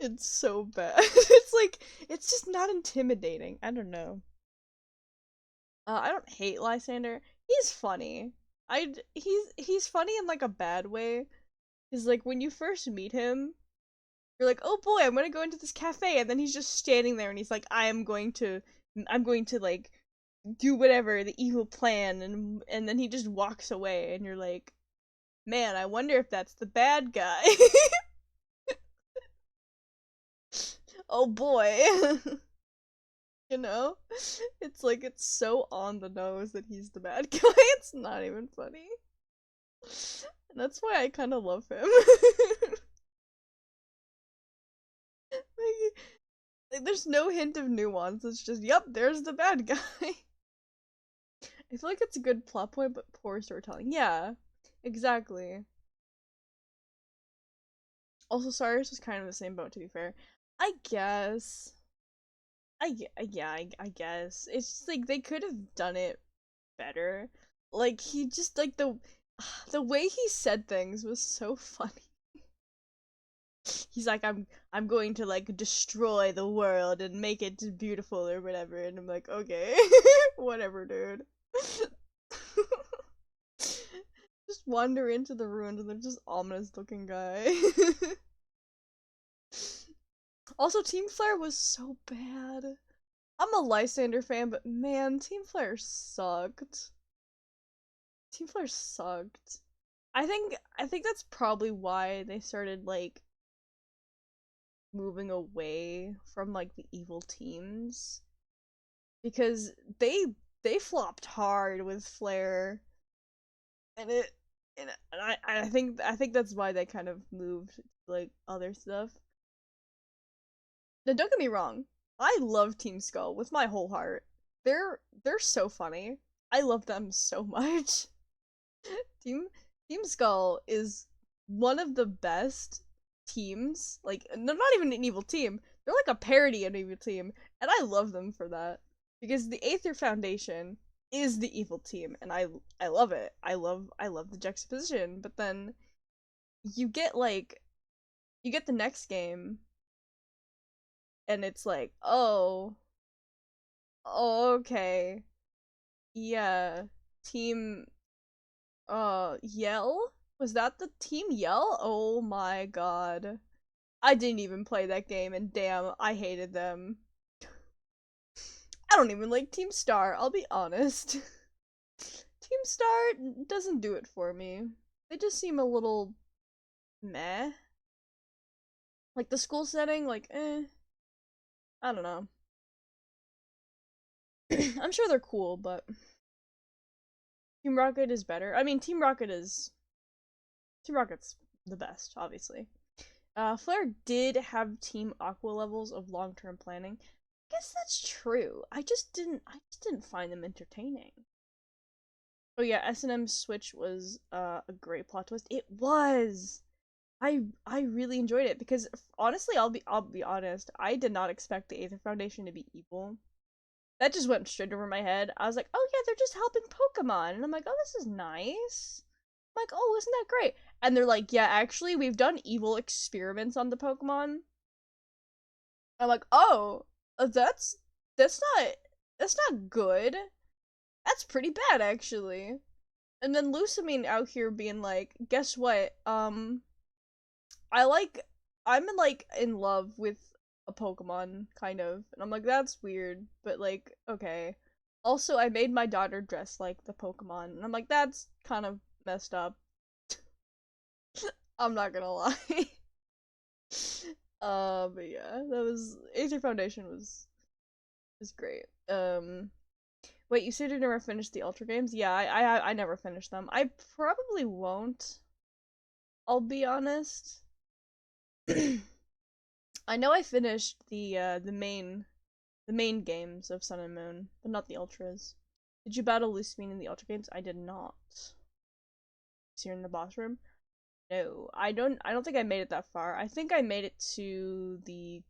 It's so bad. It's like, it's just not intimidating. I don't know. I don't hate Lysander. He's funny. He's funny in like a bad way. Cause like when you first meet him, you're like, oh boy, I'm gonna go into this cafe, and then he's just standing there, and he's like, I'm going to like do whatever the evil plan, and then he just walks away, and you're like, man, I wonder if that's the bad guy. Oh boy. You know? It's like, it's so on the nose that he's the bad guy. It's not even funny. And that's why I kind of love him. like, there's no hint of nuance. It's just, yep, there's the bad guy. I feel like it's a good plot point, but poor storytelling. Yeah, exactly. Also, Cyrus was kind of the same boat, to be fair. I guess. I guess. It's just like they could have done it better. Like he just like the way he said things was so funny. He's like, I'm going to like destroy the world and make it beautiful or whatever, and I'm like, okay, whatever, dude. Just wander into the ruins and there's just ominous looking guy. Also, Team Flare was so bad. I'm a Lysander fan, but man, Team Flare sucked. Team Flare sucked. I think that's probably why they started like moving away from like the evil teams, because they flopped hard with Flare, and it and I think that's why they kind of moved to, like, other stuff. Now don't get me wrong, I love Team Skull with my whole heart. They're so funny. I love them so much. Team Team Skull is one of the best teams. Like, they're not even an evil team. They're like a parody of an evil team, and I love them for that. Because the Aether Foundation is the evil team, and I love it. I love the juxtaposition. But then you get like you get the next game, and it's like, oh, okay, yeah, team Yell? Was that the team Yell? Oh my god. I didn't even play that game, and damn, I hated them. I don't even like Team Star, I'll be honest. Team Star doesn't do it for me. They just seem a little meh. Like the school setting, like, I don't know. I'm sure they're cool, but Team Rocket is better. I mean, Team Rocket's the best, obviously. Flare did have Team Aqua levels of long-term planning. I guess that's true. I just didn't find them entertaining. Oh yeah, S&M Switch was a great plot twist. It was. I really enjoyed it because honestly, I'll be honest, I did not expect the Aether Foundation to be evil. That just went straight over my head. I was like, oh yeah, they're just helping Pokemon, and I'm like, oh, this is nice. I'm like, oh, isn't that great? And they're like, yeah, actually, we've done evil experiments on the Pokemon. I'm like, oh, that's not that's not good. That's pretty bad, actually. And then Lusamine out here being like, guess what? I like I'm in love with a Pokemon, kind of. And I'm like, that's weird, but like, okay. Also, I made my daughter dress like the Pokemon, and I'm like, that's kind of messed up. I'm not gonna lie. But yeah, that was Aether Foundation was great. Wait, you said you never finished the Ultra games? Yeah, I never finished them. I probably won't. I'll be honest. I know I finished the main games of Sun and Moon, but not the Ultras. Did you battle Lusamine in the Ultra games? I did not. Is here in the boss room? No, I don't think I made it that far. I think I made it to the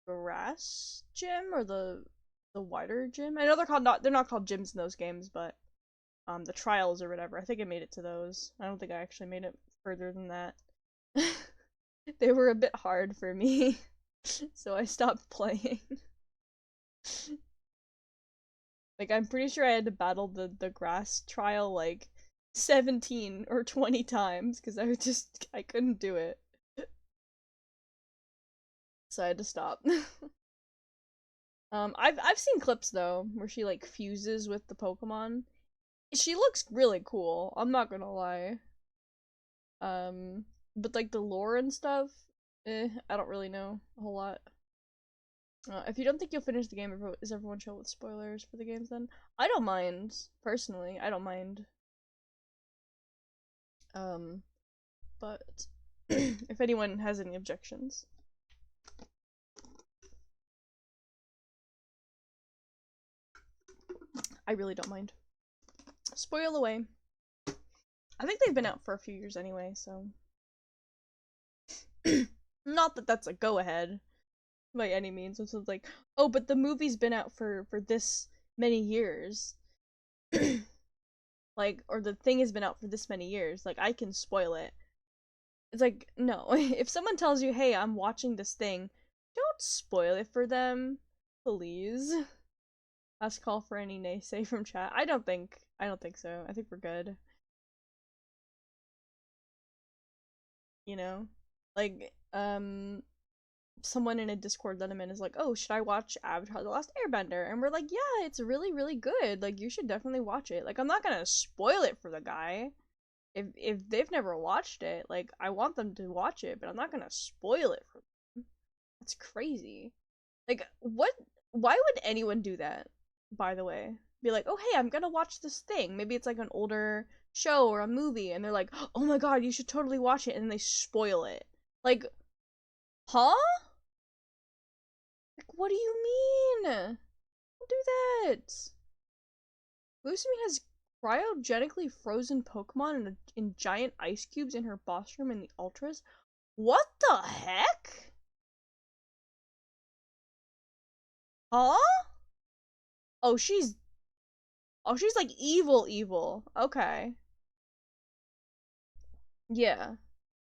grass gym or the wider gym. I know they're not called gyms in those games, but the trials or whatever. I think I made it to those. I don't think I actually made it further than that. They were a bit hard for me, so I stopped playing. Like, I'm pretty sure I had to battle the grass trial like 17 or 20 times because I couldn't do it. So I had to stop. I've seen clips though where she like fuses with the Pokemon. She looks really cool. I'm not gonna lie. But like the lore and stuff, I don't really know a whole lot. If you don't think you'll finish the game, is everyone chill with spoilers for the games then? I don't mind, personally. I don't mind. But if anyone has any objections. I really don't mind. Spoil away. I think they've been out for a few years anyway, so. Not that that's a go ahead by any means. It's like, oh, but the movie's been out for this many years. Like, or the thing has been out for this many years. Like, I can spoil it. It's like, no. If someone tells you, hey, I'm watching this thing, don't spoil it for them. Please. Last call for any naysay from chat. I don't think so. I think we're good. You know? Like, someone in a Discord let him in is like, oh, should I watch Avatar: The Last Airbender? And we're like, yeah, it's really, really good. Like, you should definitely watch it. Like, I'm not gonna spoil it for the guy. If they've never watched it, like, I want them to watch it, but I'm not gonna spoil it for them. That's crazy. Like, what? Why would anyone do that, by the way? Be like, oh, hey, I'm gonna watch this thing. Maybe it's like an older show or a movie, and they're like, oh my god, you should totally watch it, and then they spoil it. Like, huh? Like, what do you mean? Don't do that. Lucimi has cryogenically frozen Pokemon in giant ice cubes in her boss room in the Ultras. What the heck? Huh? Oh, she's like evil. Okay. Yeah.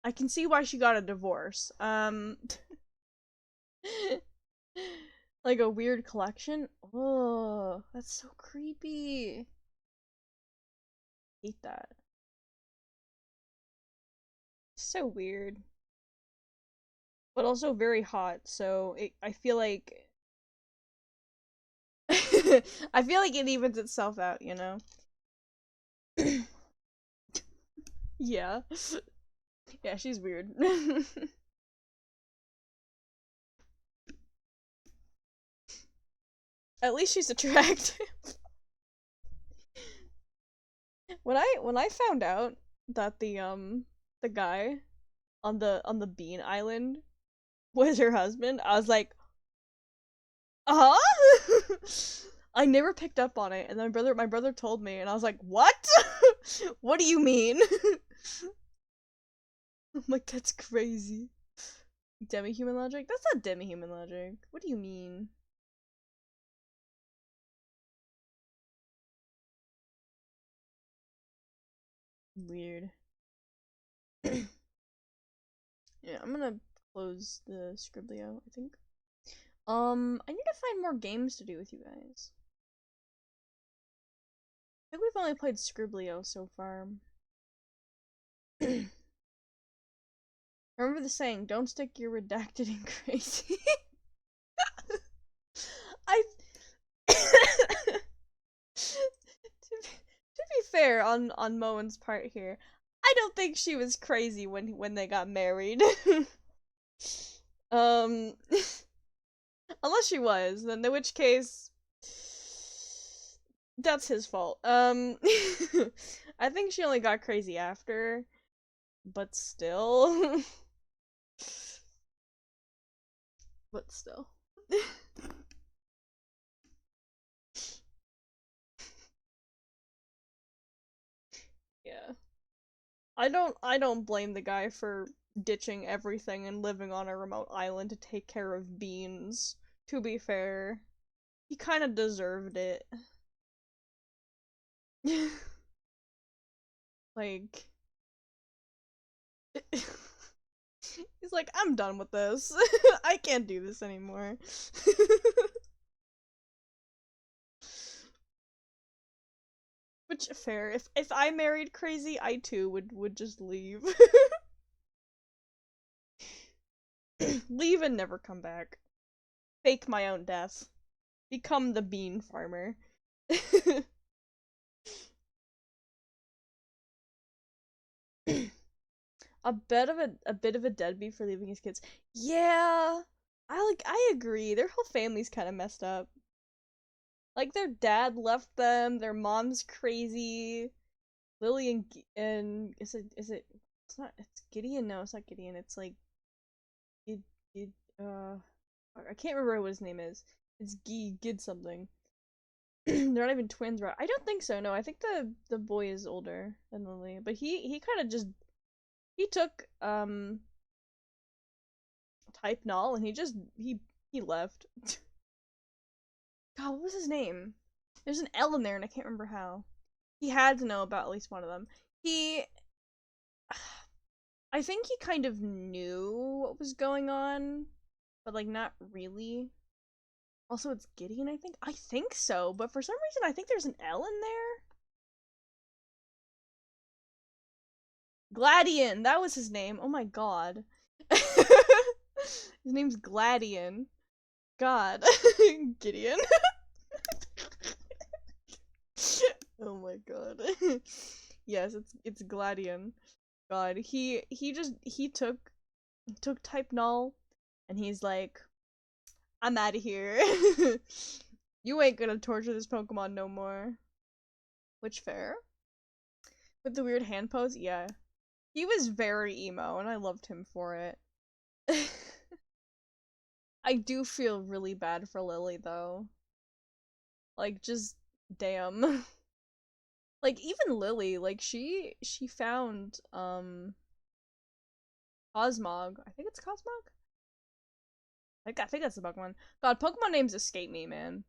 I can see why she got a divorce. Like a weird collection? Oh, that's so creepy. Hate that. So weird. But also very hot, so I feel like I feel like it evens itself out, you know? Yeah. Yeah, she's weird. At least she's attractive. When I found out that the guy on the Bean Island was her husband, I was like, huh? I never picked up on it, and then my brother told me, and I was like, what? What do you mean? I'm like, that's crazy. Demi-human logic? That's not demi-human logic. What do you mean? Weird. Yeah, I'm gonna close the Scriblio, I think. I need to find more games to do with you guys. I think we've only played Scriblio so far. Remember the saying, don't stick your redacted in crazy. I to be fair on Moen's part here, I don't think she was crazy when they got married. um Unless she was, then in which case that's his fault. I think she only got crazy after, but still. But still. Yeah. I don't blame the guy for ditching everything and living on a remote island to take care of beans. To be fair, he kind of deserved it. Like he's like, I'm done with this. I can't do this anymore. Which, fair. If I married crazy, I too would just leave. Leave and never come back. Fake my own death. Become the bean farmer. A bit of a deadbeat for leaving his kids. Yeah, I agree. Their whole family's kind of messed up. Like their dad left them. Their mom's crazy. Lily and it's Gideon. No, it's not Gideon. It's like Gid Gid I can't remember what his name is. It's Gid something. They're not even twins, right? I don't think so. No, I think the boy is older than Lily, but he kind of just he took type null and he left. God, what was his name? There's an L in there and I can't remember how. He had to know about at least one of them. I think he kind of knew what was going on, but like not really. Also, it's Gideon, I think? I think so, but for some reason I think there's an L in there. Gladian, that was his name. Oh my god. His name's Gladian. God. Gideon. Oh my god. Yes, it's Gladian. God, he took type null and he's like, I'm out of here. You ain't gonna torture this Pokemon no more. Which fair? With the weird hand pose, yeah. He was very emo and I loved him for it. I do feel really bad for Lily though. Like just damn. Like even Lily, like she found Cosmog. I think it's Cosmog? I think that's the Pokemon. God, Pokemon names escape me, man.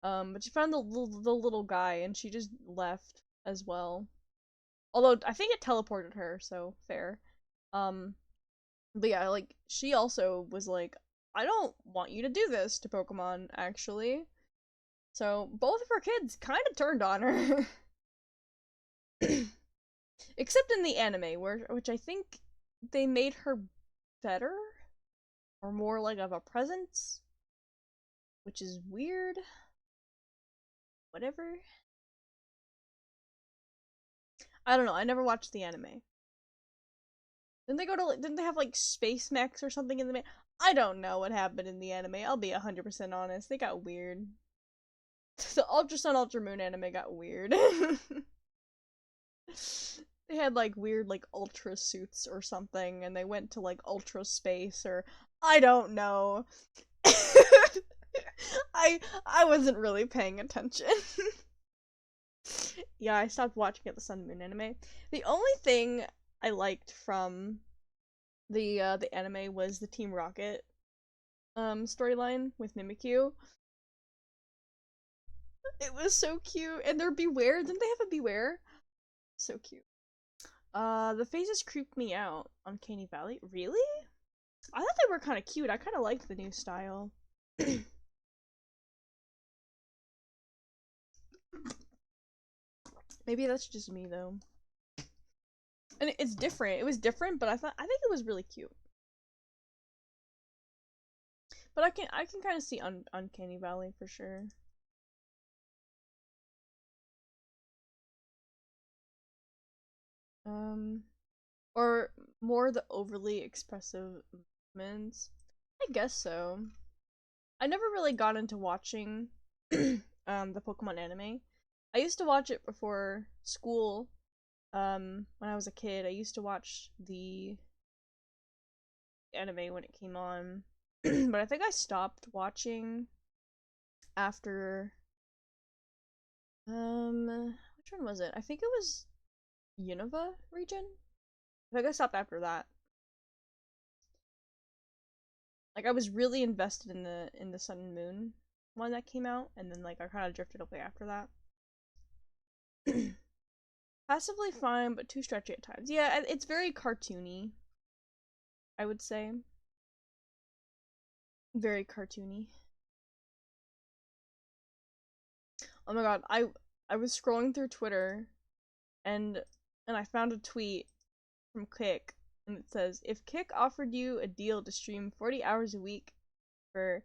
But she found the little guy and she just left as well. Although I think it teleported her, so fair. But yeah, like she also was like, I don't want you to do this to Pokemon, actually. So both of her kids kind of turned on her. Except in the anime, which I think they made her better or more like of a presence, which is weird. Whatever. I don't know. I never watched the anime. Didn't they have like space mechs or something in the I don't know what happened in the anime. I'll be 100% honest. They got weird. The Ultra Sun Ultra Moon anime got weird. They had like weird like ultra suits or something and they went to like ultra space or I don't know. I wasn't really paying attention. Yeah, I stopped watching at the Sun Moon anime. The only thing I liked from the anime was the Team Rocket storyline with Mimikyu. It was so cute. And their Beware, didn't they have a Beware? So cute. The faces creeped me out on Caney Valley. Really? I thought they were kind of cute. I kind of liked the new style. Maybe that's just me though. And it's different. It was different, but I think it was really cute. But I can kind of see Uncanny Valley for sure. Or more the overly expressive movements. I guess so. I never really got into watching the Pokemon anime. I used to watch it before school. When I was a kid, I used to watch the anime when it came on. But I think I stopped watching after which one was it? I think it was Unova region. I think I stopped after that. Like I was really invested in the Sun and Moon one that came out, and then like I kind of drifted away after that. Passively fine, but too stretchy at times. Yeah, it's very cartoony. I would say. Very cartoony. Oh my god, I was scrolling through Twitter and I found a tweet from Kick, and it says, if Kick offered you a deal to stream 40 hours a week for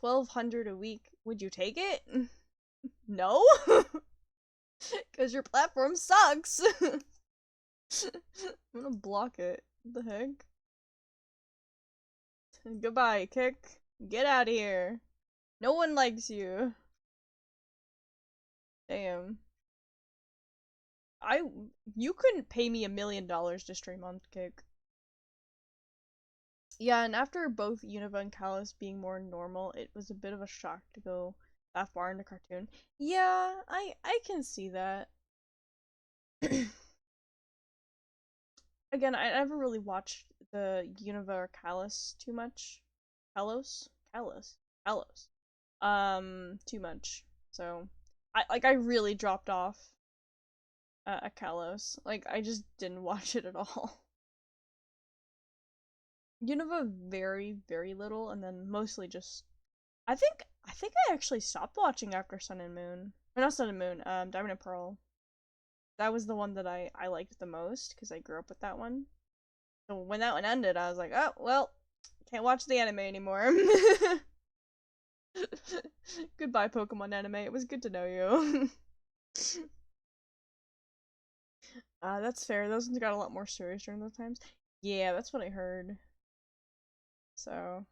1,200 a week, would you take it? No? Because your platform sucks! I'm gonna block it. What the heck? Goodbye, Kick. Get out of here. No one likes you. Damn. You couldn't pay me $1 million to stream on Kick. Yeah, and after both Unova and Callus being more normal, it was a bit of a shock to go that far into cartoon. Yeah, I can see that. Again, I never really watched the Unova or Callus too much. Kalos? Kalos. Too much. So, I really dropped off at Kalos. Like, I just didn't watch it at all. Unova very, very little, and then mostly just I think I actually stopped watching after Sun and Moon. Or not Sun and Moon, Diamond and Pearl. That was the one that I liked the most, because I grew up with that one. So when that one ended, I was like, oh, well, can't watch the anime anymore. Goodbye, Pokemon anime. It was good to know you. That's fair. Those ones got a lot more serious during those times. Yeah, that's what I heard. So,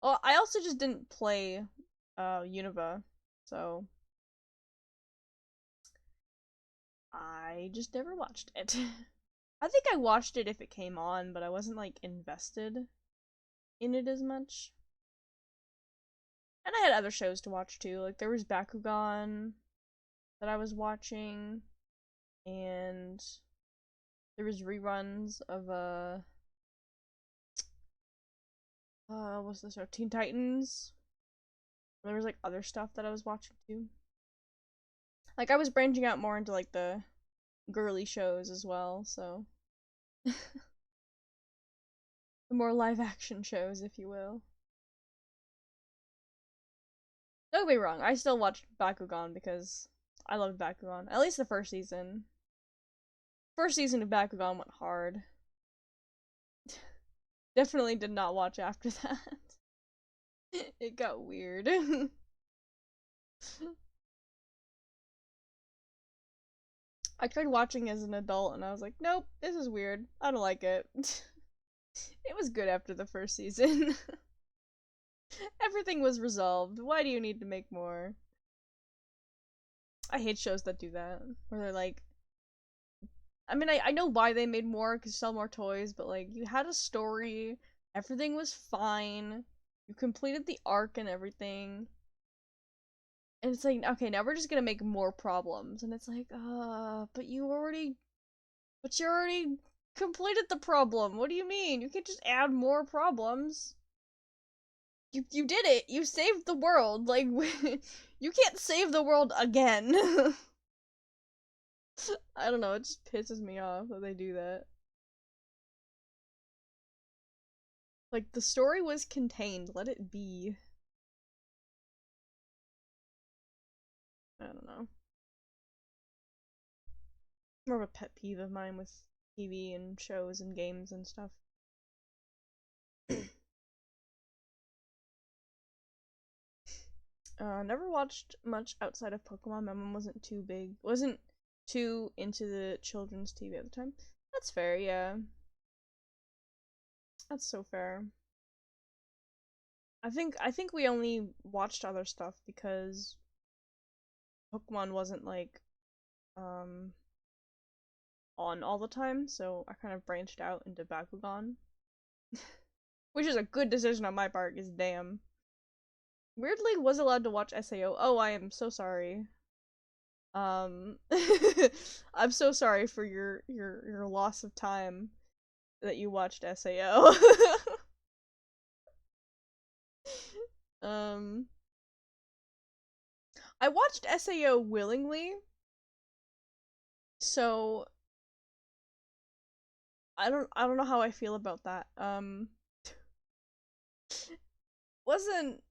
well, I also just didn't play Unova, so I just never watched it. I think I watched it if it came on, but I wasn't like invested in it as much. And I had other shows to watch too. Like there was Bakugan that I was watching, and there was reruns of what's this show? Teen Titans. There was like other stuff that I was watching too. Like I was branching out more into like the girly shows as well, so the more live action shows, if you will. Don't get me wrong, I still watched Bakugan because I loved Bakugan. At least the first season. First season of Bakugan went hard. Definitely did not watch after that. It got weird. I tried watching as an adult and I was like, nope, this is weird. I don't like it. It was good after the first season. Everything was resolved. Why do you need to make more? I hate shows that do that. Where they're like, I mean, I know why they made more, because sell more toys, but like, you had a story, everything was fine, you completed the arc and everything, and it's like, okay, now we're just gonna make more problems, and it's like, but you already completed the problem, what do you mean? You can't just add more problems. You did it, you saved the world, like, you can't save the world again. I don't know, it just pisses me off that they do that. Like, the story was contained, let it be. I don't know. More of a pet peeve of mine with TV and shows and games and stuff. Never watched much outside of Pokemon. My mom wasn't too into the children's TV at the time. That's fair, yeah. That's so fair. I think we only watched other stuff because Pokemon wasn't like on all the time, so I kind of branched out into Bakugan. Which is a good decision on my part, because damn. Weirdly was allowed to watch SAO. Oh, I am so sorry. I'm so sorry for your loss of time that you watched SAO. um I watched SAO willingly. So I don't know how I feel about that. Wasn't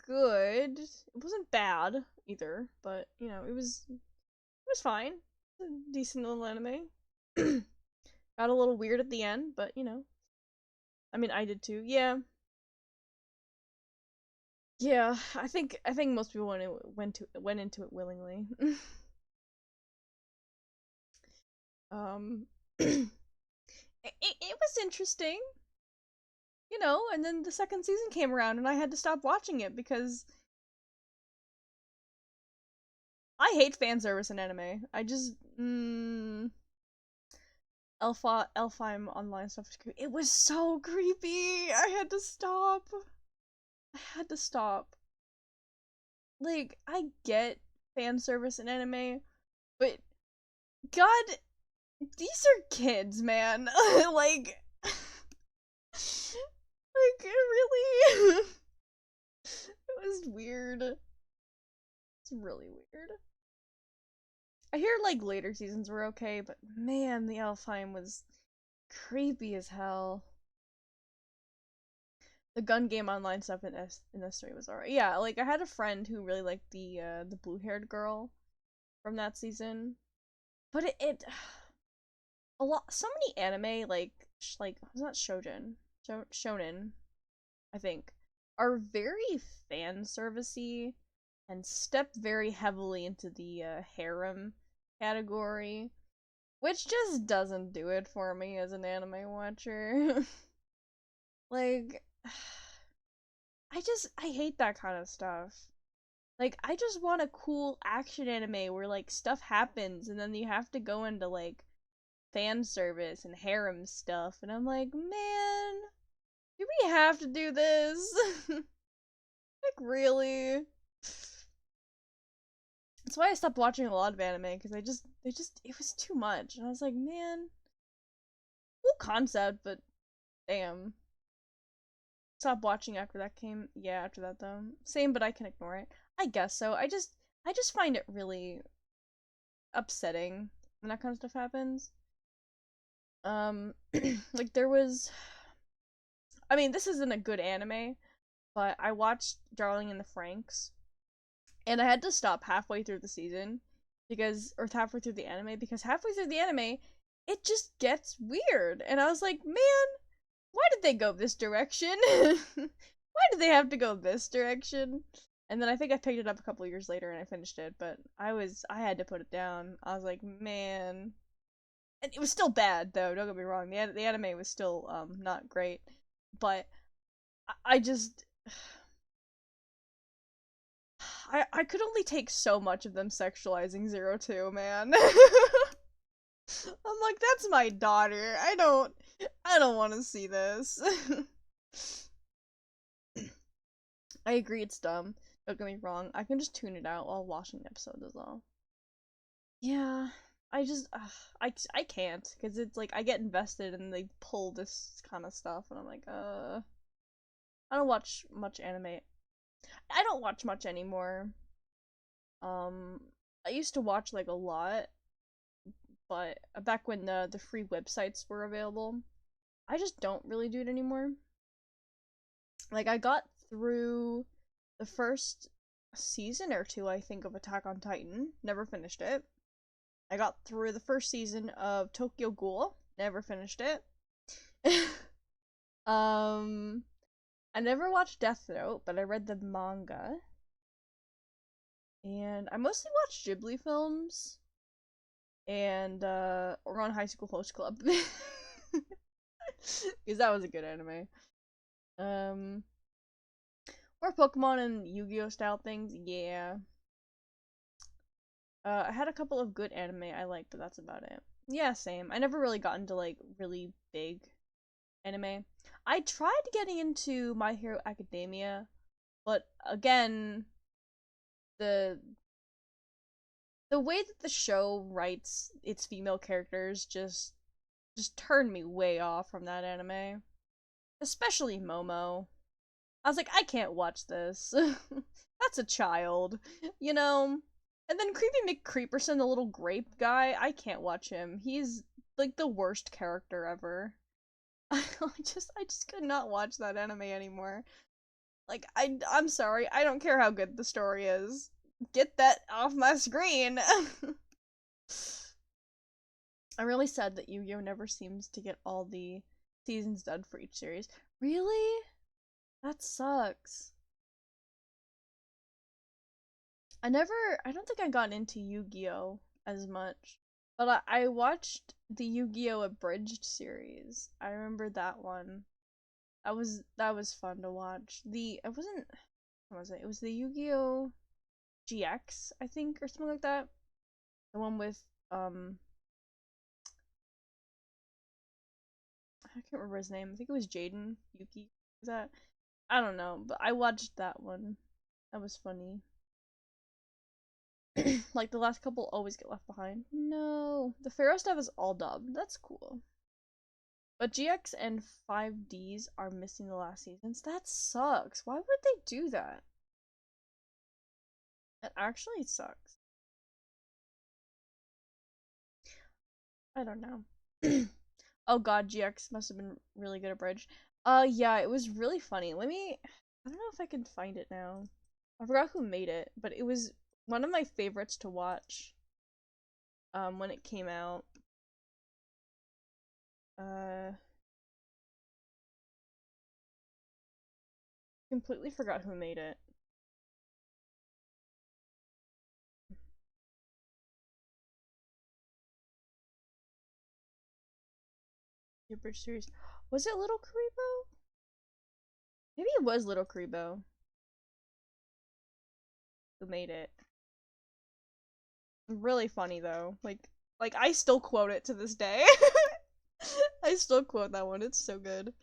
good. It wasn't bad either, but you know, it was fine. It's a decent little anime. Got a little weird at the end, but you know, I mean, I did too. Yeah, yeah. I think most people went into it willingly. it, it was interesting, you know. And then the second season came around, and I had to stop watching it because I hate fan service in anime. I just Elfheim online stuff. It was so creepy. I had to stop. I had to stop. Like, I get fan service in anime, but God, these are kids, man. like, like really, it was weird. It's really weird. I hear like later seasons were okay, but man, the Elfheim was creepy as hell. The gun game online stuff in S3 was alright. Yeah, like I had a friend who really liked the blue haired girl from that season, but it a lot so many anime like it's not shonen I think are very fan servicey and step very heavily into the harem category, which just doesn't do it for me as an anime watcher. like I hate that kind of stuff. Like I just want a cool action anime where like stuff happens and then you have to go into like fan service and harem stuff and I'm like, "Man, do we have to do this?" like really? That's why I stopped watching a lot of anime because it was too much. And I was like, "Man, cool concept, but damn." Stop watching after that came. Yeah, after that though. Same, but I can ignore it. I guess so. I just find it really upsetting when that kind of stuff happens. like there was I mean, this isn't a good anime, but I watched Darling in the Franxx and I had to stop halfway through the season because or halfway through the anime because halfway through the anime it just gets weird and I was like, "Man, why did they go this direction? Why did they have to go this direction?" And then I think I picked it up a couple years later and I finished it, but I had to put it down. I was like, "Man." And it was still bad though, don't get me wrong. The anime was still not great, but I just I could only take so much of them sexualizing Zero Two, man. I'm like, that's my daughter. I don't want to see this. I agree it's dumb. Don't get me wrong. I can just tune it out while watching the episode as well. Yeah, I just I can't because it's like I get invested and they pull this kind of stuff and I'm like, I don't watch much anime. I don't watch much anymore. Um, I used to watch like a lot, but back when the free websites were available, I just don't really do it anymore. Like I got through the first season or two, I think, of Attack on Titan. Never finished it. I got through the first season of Tokyo Ghoul. Never finished it. um, I never watched Death Note, but I read the manga. And I mostly watch Ghibli films and Oran High School Host Club. Because that was a good anime. Um, more Pokemon and Yu-Gi-Oh style things, yeah. I had a couple of good anime I liked, but that's about it. Yeah, same. I never really got into like really big anime. I tried getting into My Hero Academia, but again, the the way that the show writes its female characters just turned me way off from that anime. Especially Momo. I was like, I can't watch this. That's a child, you know? And then Creepy McCreeperson, the little grape guy, I can't watch him. He's like the worst character ever. I just could not watch that anime anymore. Like, I'm sorry, I don't care how good the story is. Get that off my screen! I'm really sad that Yu-Gi-Oh! Never seems to get all the seasons done for each series. Really? That sucks. I don't think I got into Yu-Gi-Oh! As much. But I watched the Yu-Gi-Oh! Abridged series. I remember that one. That was fun to watch. It wasn't, what was it? It was the Yu-Gi-Oh! GX, I think, or something like that. The one with I can't remember his name. I think it was Jaden Yuki. Is that, I don't know, but I watched that one. That was funny. Like the last couple always get left behind. No, the Pharaoh stuff is all dubbed. That's cool. But GX and 5Ds are missing the last seasons. That sucks. Why would they do that? It actually sucks. I don't know. Oh god, GX must have been really good at Bridge. Yeah, it was really funny. I don't know if I can find it now. I forgot who made it, but it was one of my favorites to watch when it came out. Completely forgot who made it. The Bridge series. Was it Little Karibo? Maybe it was Little Karibo who made it. Really funny though. Like I still quote it to this day. I still quote that one. It's so good.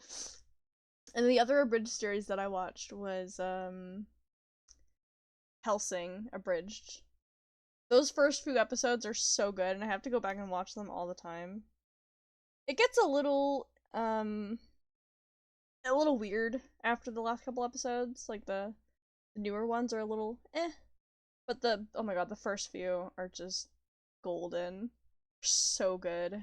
And the other abridged series that I watched was Hellsing Abridged. Those first few episodes are so good, and I have to go back and watch them all the time. It gets a little weird after the last couple episodes. Like the newer ones are a little eh, but oh my god, the first few are just golden. So good.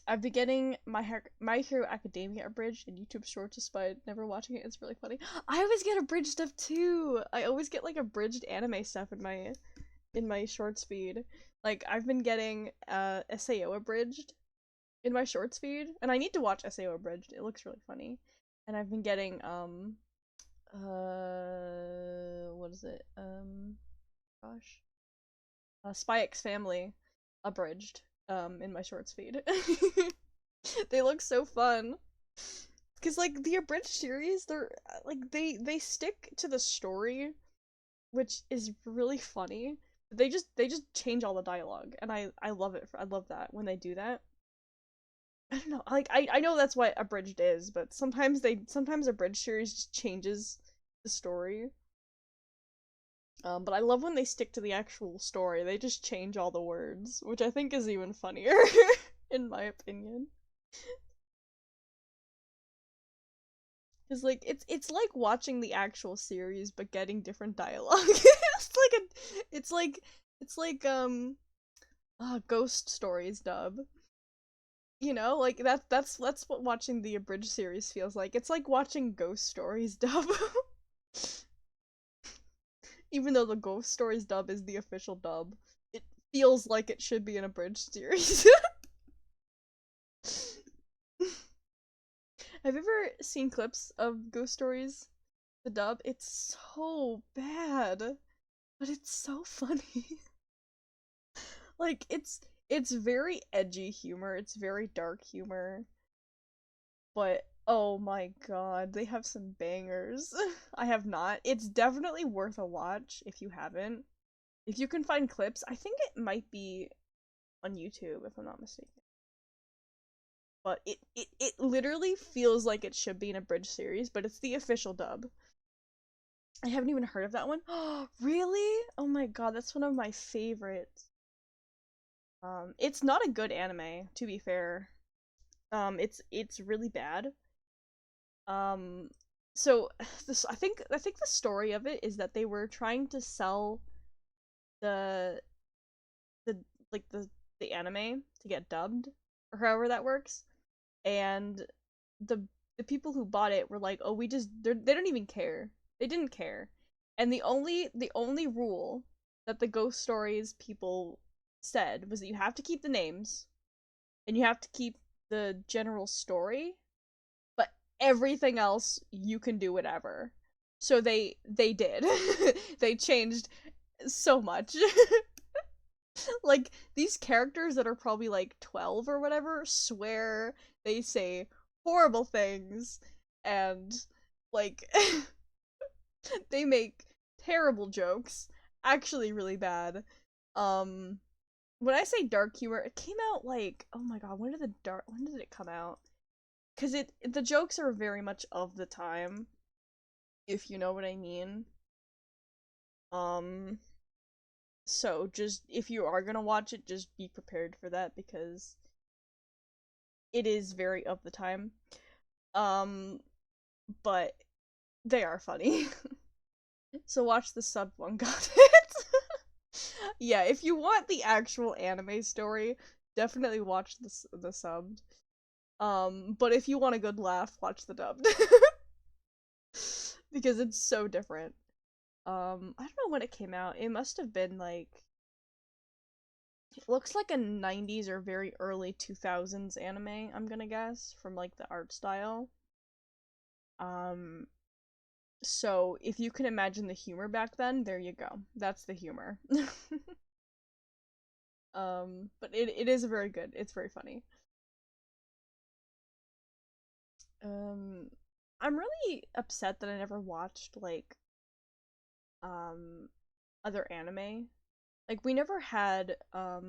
I've been getting My Hero Academia abridged in YouTube Shorts despite never watching it. It's really funny. I always get abridged stuff too. I always get like abridged anime stuff in my shorts feed. Like I've been getting SAO abridged in my shorts feed, and I need to watch SAO abridged. It looks really funny. And I've been getting what is it? Gosh. Spy X Family abridged in my shorts feed. They look so fun. Cuz like the abridged series, they're like they stick to the story, which is really funny. They just change all the dialogue, and I love it. I love that when they do that. I don't know. Like I know that's what abridged is, but sometimes abridged series just changes the story. But I love when they stick to the actual story. They just change all the words, which I think is even funnier, in my opinion. Cause like it's like watching the actual series but getting different dialogue. It's like Ghost Stories dub. You know, like that's what watching the abridged series feels like. It's like watching Ghost Stories dub. Even though the Ghost Stories dub is the official dub, it feels like it should be an abridged series. Have you ever seen clips of Ghost Stories, the dub? It's so bad, but it's so funny. Like it's very edgy humor, it's very dark humor, but oh my god, they have some bangers. I have not. It's definitely worth a watch if you haven't. If you can find clips, I think it might be on YouTube if I'm not mistaken. But it literally feels like it should be an abridged series, but it's the official dub. I haven't even heard of that one. Oh, really? Oh my god, that's one of my favorites. It's not a good anime, to be fair. It's really bad. Um, so this I think the story of it is that they were trying to sell the the like the anime to get dubbed or however that works, and the the people who bought it were like, oh, they don't even care. They didn't care. And the only rule that the ghost stories people said was that you have to keep the names and you have to keep the general story, but everything else you can do whatever. So they did. They changed so much. Like, these characters that are probably like 12 or whatever swear, they say horrible things, and like they make terrible jokes, actually really bad. Um when I say dark humor, it came out like, oh my god, when did it come out? Cuz the jokes are very much of the time, if you know what I mean. Um so just if you are going to watch it, just be prepared for that because it is very of the time. Um but they are funny. So watch the sub one, got it? Yeah, if you want the actual anime story, definitely watch the subbed. But if you want a good laugh, watch the dubbed. Because it's so different. I don't know when it came out. It must have been like, it looks like a 90s or very early 2000s anime, I'm gonna guess, from like the art style. Um so if you can imagine the humor back then, there you go. That's the humor. But it is very good. It's very funny. Um, I'm really upset that I never watched like um other anime. Like we never had I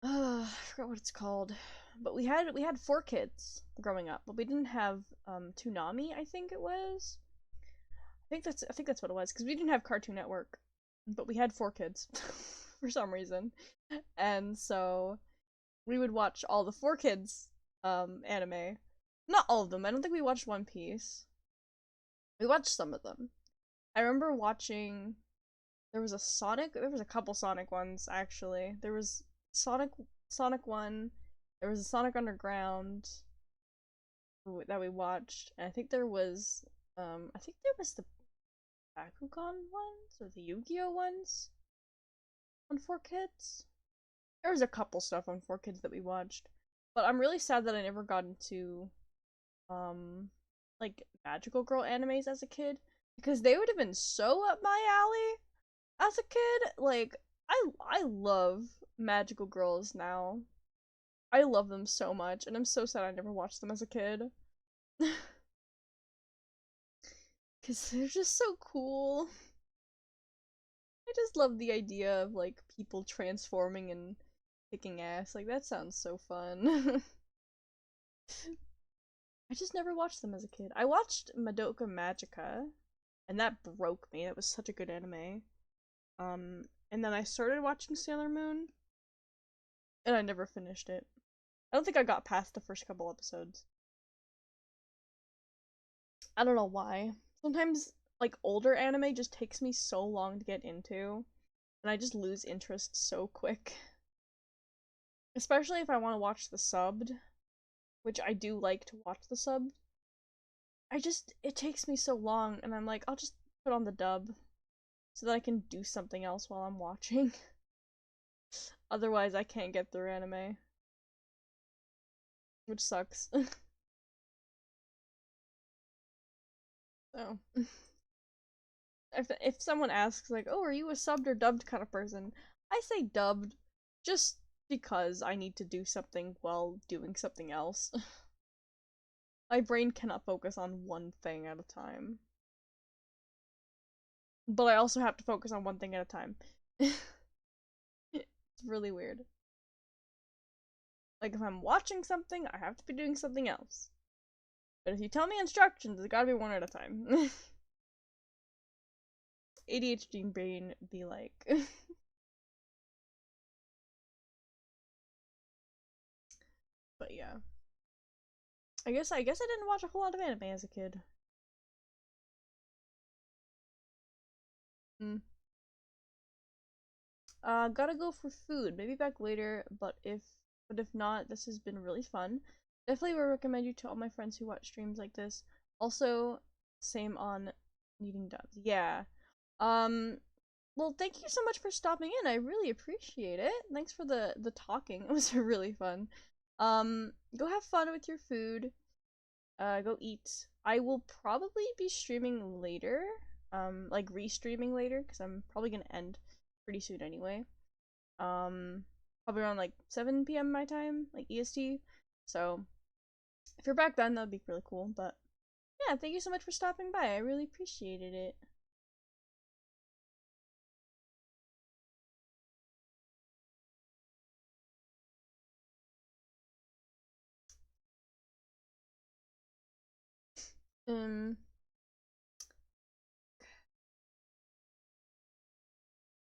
forgot what it's called. But we had 4 Kids growing up, but we didn't have Toonami, I think it was. I think that's what it was, because we didn't have Cartoon Network. But we had 4 Kids for some reason. And so we would watch all the 4 Kids anime. Not all of them. I don't think we watched One Piece. We watched some of them. I remember watching, there was a couple Sonic ones actually. There was Sonic 1, there was a Sonic Underground that we watched, and I think there was the Bakugan ones or the Yu-Gi-Oh ones on 4 Kids. There was a couple stuff on 4 Kids that we watched. But I'm really sad that I never got into um like magical girl animes as a kid, because they would have been so up my alley as a kid. Like I love magical girls now. I love them so much, and I'm so sad I never watched them as a kid. Cuz they're just so cool. I just love the idea of like people transforming and kicking ass. Like that sounds so fun. I just never watched them as a kid. I watched Madoka Magica, and that broke me. That was such a good anime. And then I started watching Sailor Moon, and I never finished it. I don't think I got past the first couple episodes. I don't know why. Sometimes, like, older anime just takes me so long to get into, and I just lose interest so quick. Especially if I want to watch the subbed, which I do like to watch the subbed. It takes me so long, and I'm like, I'll just put on the dub so that I can do something else while I'm watching. Otherwise, I can't get through anime, which sucks. So, if someone asks like, "Oh, are you a subbed or dubbed kind of person?" I say dubbed, just because I need to do something while doing something else. My brain cannot focus on one thing at a time. But I also have to focus on one thing at a time. It's really weird. Like, if I'm watching something, I have to be doing something else. But if you tell me instructions, it's gotta be one at a time. ADHD brain be like. But yeah. I guess I didn't watch a whole lot of anime as a kid. Hmm. Gotta go for food. Maybe back later, but if not, this has been really fun. Definitely would recommend you to all my friends who watch streams like this. Also, same on needing dubs. Yeah. Um, well, thank you so much for stopping in. I really appreciate it. Thanks for the talking. It was really fun. Go have fun with your food. Go eat. I will probably be streaming later. Like restreaming later because I'm probably gonna end pretty soon anyway. Probably around like 7 p.m. my time, like EST. So if you're back then, that'd be really cool. But yeah, thank you so much for stopping by. I really appreciated it. Um,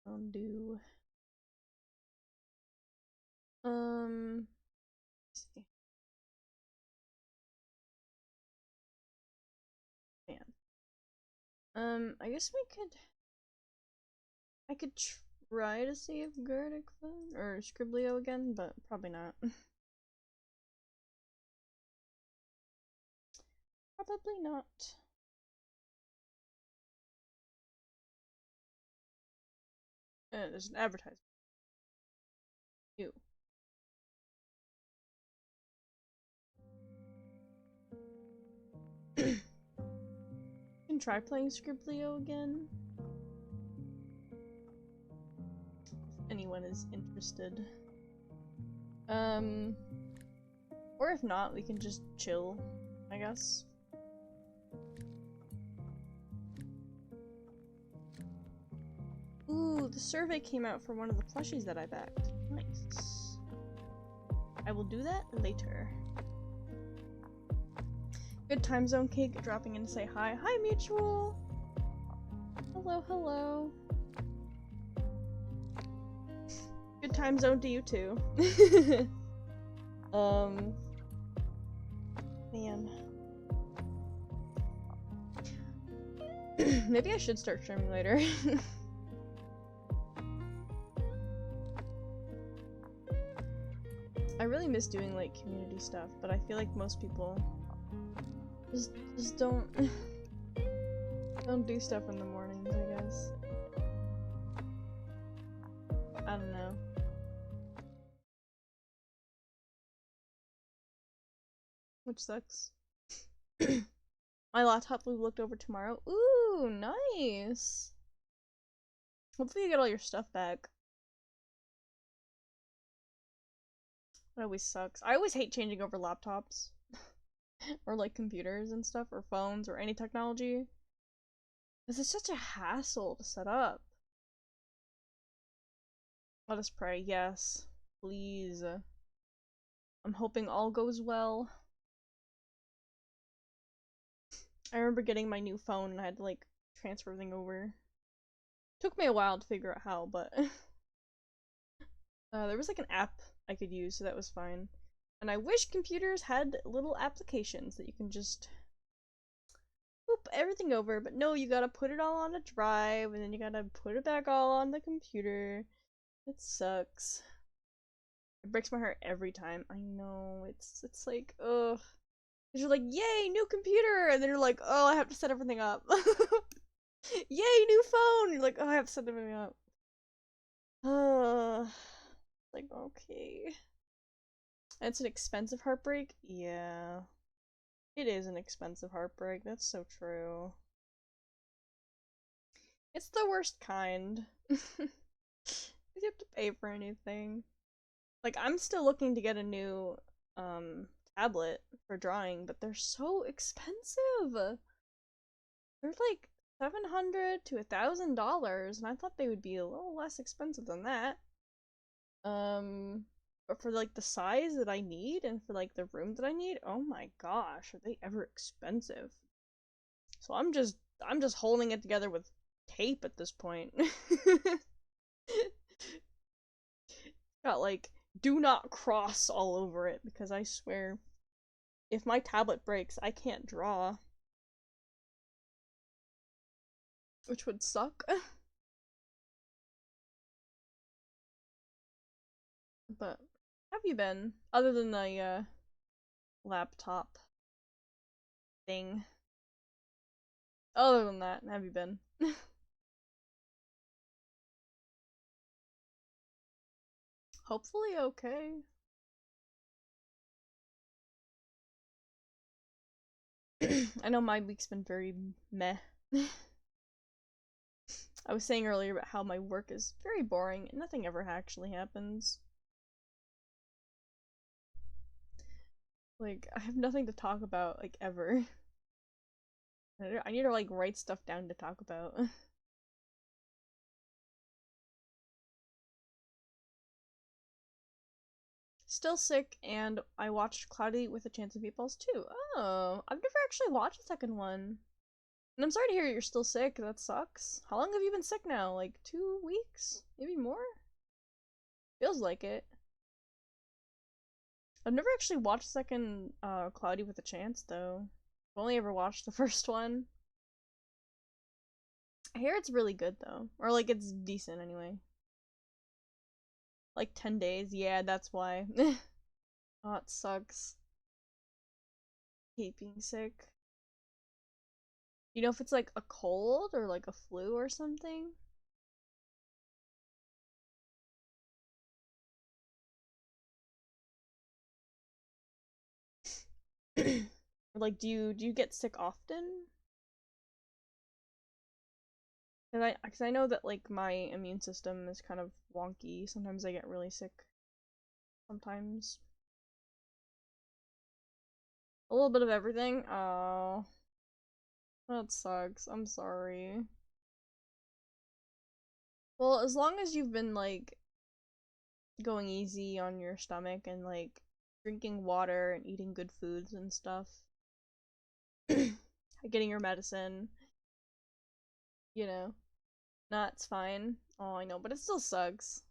I'll do. Let's see. Man. I guess I could try to save Gardic Phone or Scriblio again, but probably not. Probably not. There's an advertisement. Ew. Can try playing Scriblio again. If anyone is interested. Or if not, we can just chill, I guess. Ooh, the survey came out for one of the plushies that I backed. Nice. I will do that later. Good time zone cake dropping in to say hi. Hi, Mutual! Hello, hello. Good time zone to you too. Man. Maybe I should start streaming later. I really miss doing like community stuff, but I feel like most people just don't do stuff in the mornings, I guess. I don't know. Which sucks. My laptop will be looked over tomorrow. Ooh, nice. Hopefully you get all your stuff back. That always sucks. I always hate changing over laptops. Or like computers and stuff, or phones, or any technology. Because it's such a hassle to set up. Let us pray, yes. Please. I'm hoping all goes well. I remember getting my new phone and I had to like transfer everything over. Took me a while to figure out how, but there was like an app I could use, so that was fine. And I wish computers had little applications that you can just boop everything over, but no, you gotta put it all on a drive and then you gotta put it back all on the computer. It sucks. It breaks my heart every time. I know, it's like, ugh. Cause you're like, yay, new computer! And then you're like, oh, I have to set everything up. Yay, new phone! You're like, oh, I have to set everything up. Like, okay. And it's an expensive heartbreak? Yeah. It is an expensive heartbreak, that's so true. It's the worst kind. You have to pay for anything. Like, I'm still looking to get a new, tablet for drawing, but they're so expensive! They're like $700 to $1,000, and I thought they would be a little less expensive than that. But for like the size that I need and for like the room that I need, oh my gosh, are they ever expensive? So I'm just holding it together with tape at this point. Got like do not cross all over it because I swear if my tablet breaks, I can't draw. Which would suck. But have you been? Other than the laptop thing. Other than that, have you been? Hopefully okay. I know my week's been very meh. I was saying earlier about how my work is very boring and nothing ever actually happens. Like, I have nothing to talk about, like, ever. I need to, like, write stuff down to talk about. Still sick, and I watched Cloudy with a Chance of Meatballs too. Oh, I've never actually watched the second one. And I'm sorry to hear you're still sick, that sucks. How long have you been sick now? Like 2 weeks? Maybe more? Feels like it. I've never actually watched the second Cloudy with a Chance though. I've only ever watched the first one. I hear it's really good though. Or like it's decent anyway. Like 10 days, yeah, that's why. Oh, it sucks. Hate being sick. You know if it's like a cold or like a flu or something? Like do you get sick often? Cause I know that like my immune system is kind of wonky. Sometimes I get really sick. Sometimes a little bit of everything. Oh, that sucks. I'm sorry. Well, as long as you've been like going easy on your stomach and like drinking water and eating good foods and stuff, getting your medicine, you know, that's fine. Oh, I know, but it still sucks.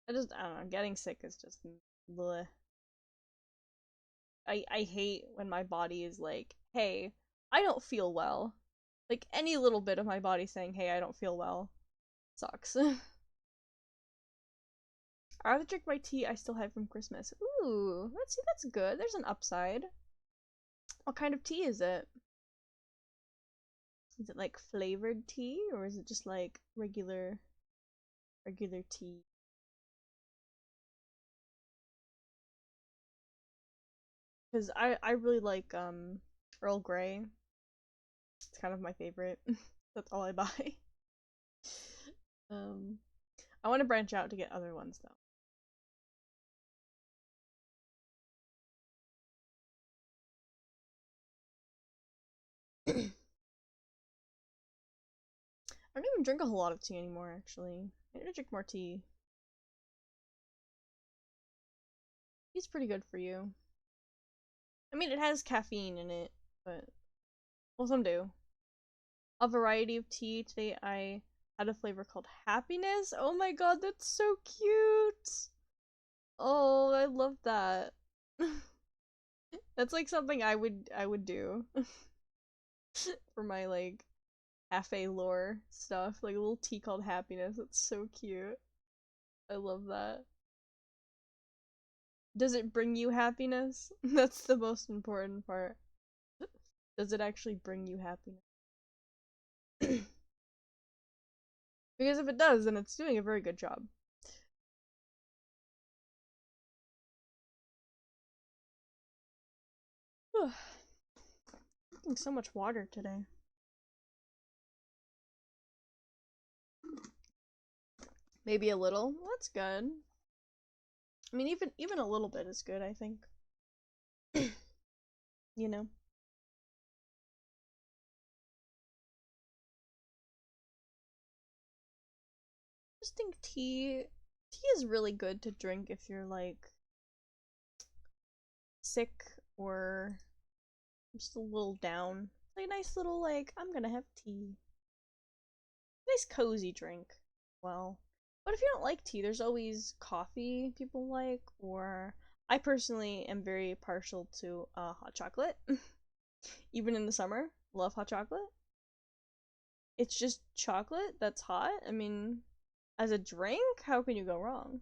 I don't know, getting sick is just bleh. I hate when my body is like, hey, I don't feel well. Like any little bit of my body saying, hey, I don't feel well sucks. I rather drink my tea I still have from Christmas. Ooh, that's good. There's an upside. What kind of tea is it? Is it like flavored tea or is it just like regular tea? Because I really like Earl Grey. It's kind of my favorite. That's all I buy. um I want to branch out to get other ones though. I don't even drink a whole lot of tea anymore actually. I need to drink more tea. Tea's pretty good for you. I mean it has caffeine in it, but well some do. A variety of tea. Today I had a flavor called happiness. Oh my god, that's so cute. Oh, I love that. That's like something I would do for my like cafe lore stuff. Like a little tea called happiness. That's so cute. I love that. Does it bring you happiness? That's the most important part. Does it actually bring you happiness? Because if it does, then it's doing a very good job. Drinking so much water today. Maybe a little. Well, that's good. I mean, even a little bit is good, I think. You know. Just think tea is really good to drink if you're like sick or just a little down. Like a nice little like I'm gonna have tea. Nice cozy drink. Well, but if you don't like tea, there's always coffee people like, or I personally am very partial to hot chocolate. Even in the summer, love hot chocolate. It's just chocolate that's hot. I mean, as a drink, how can you go wrong?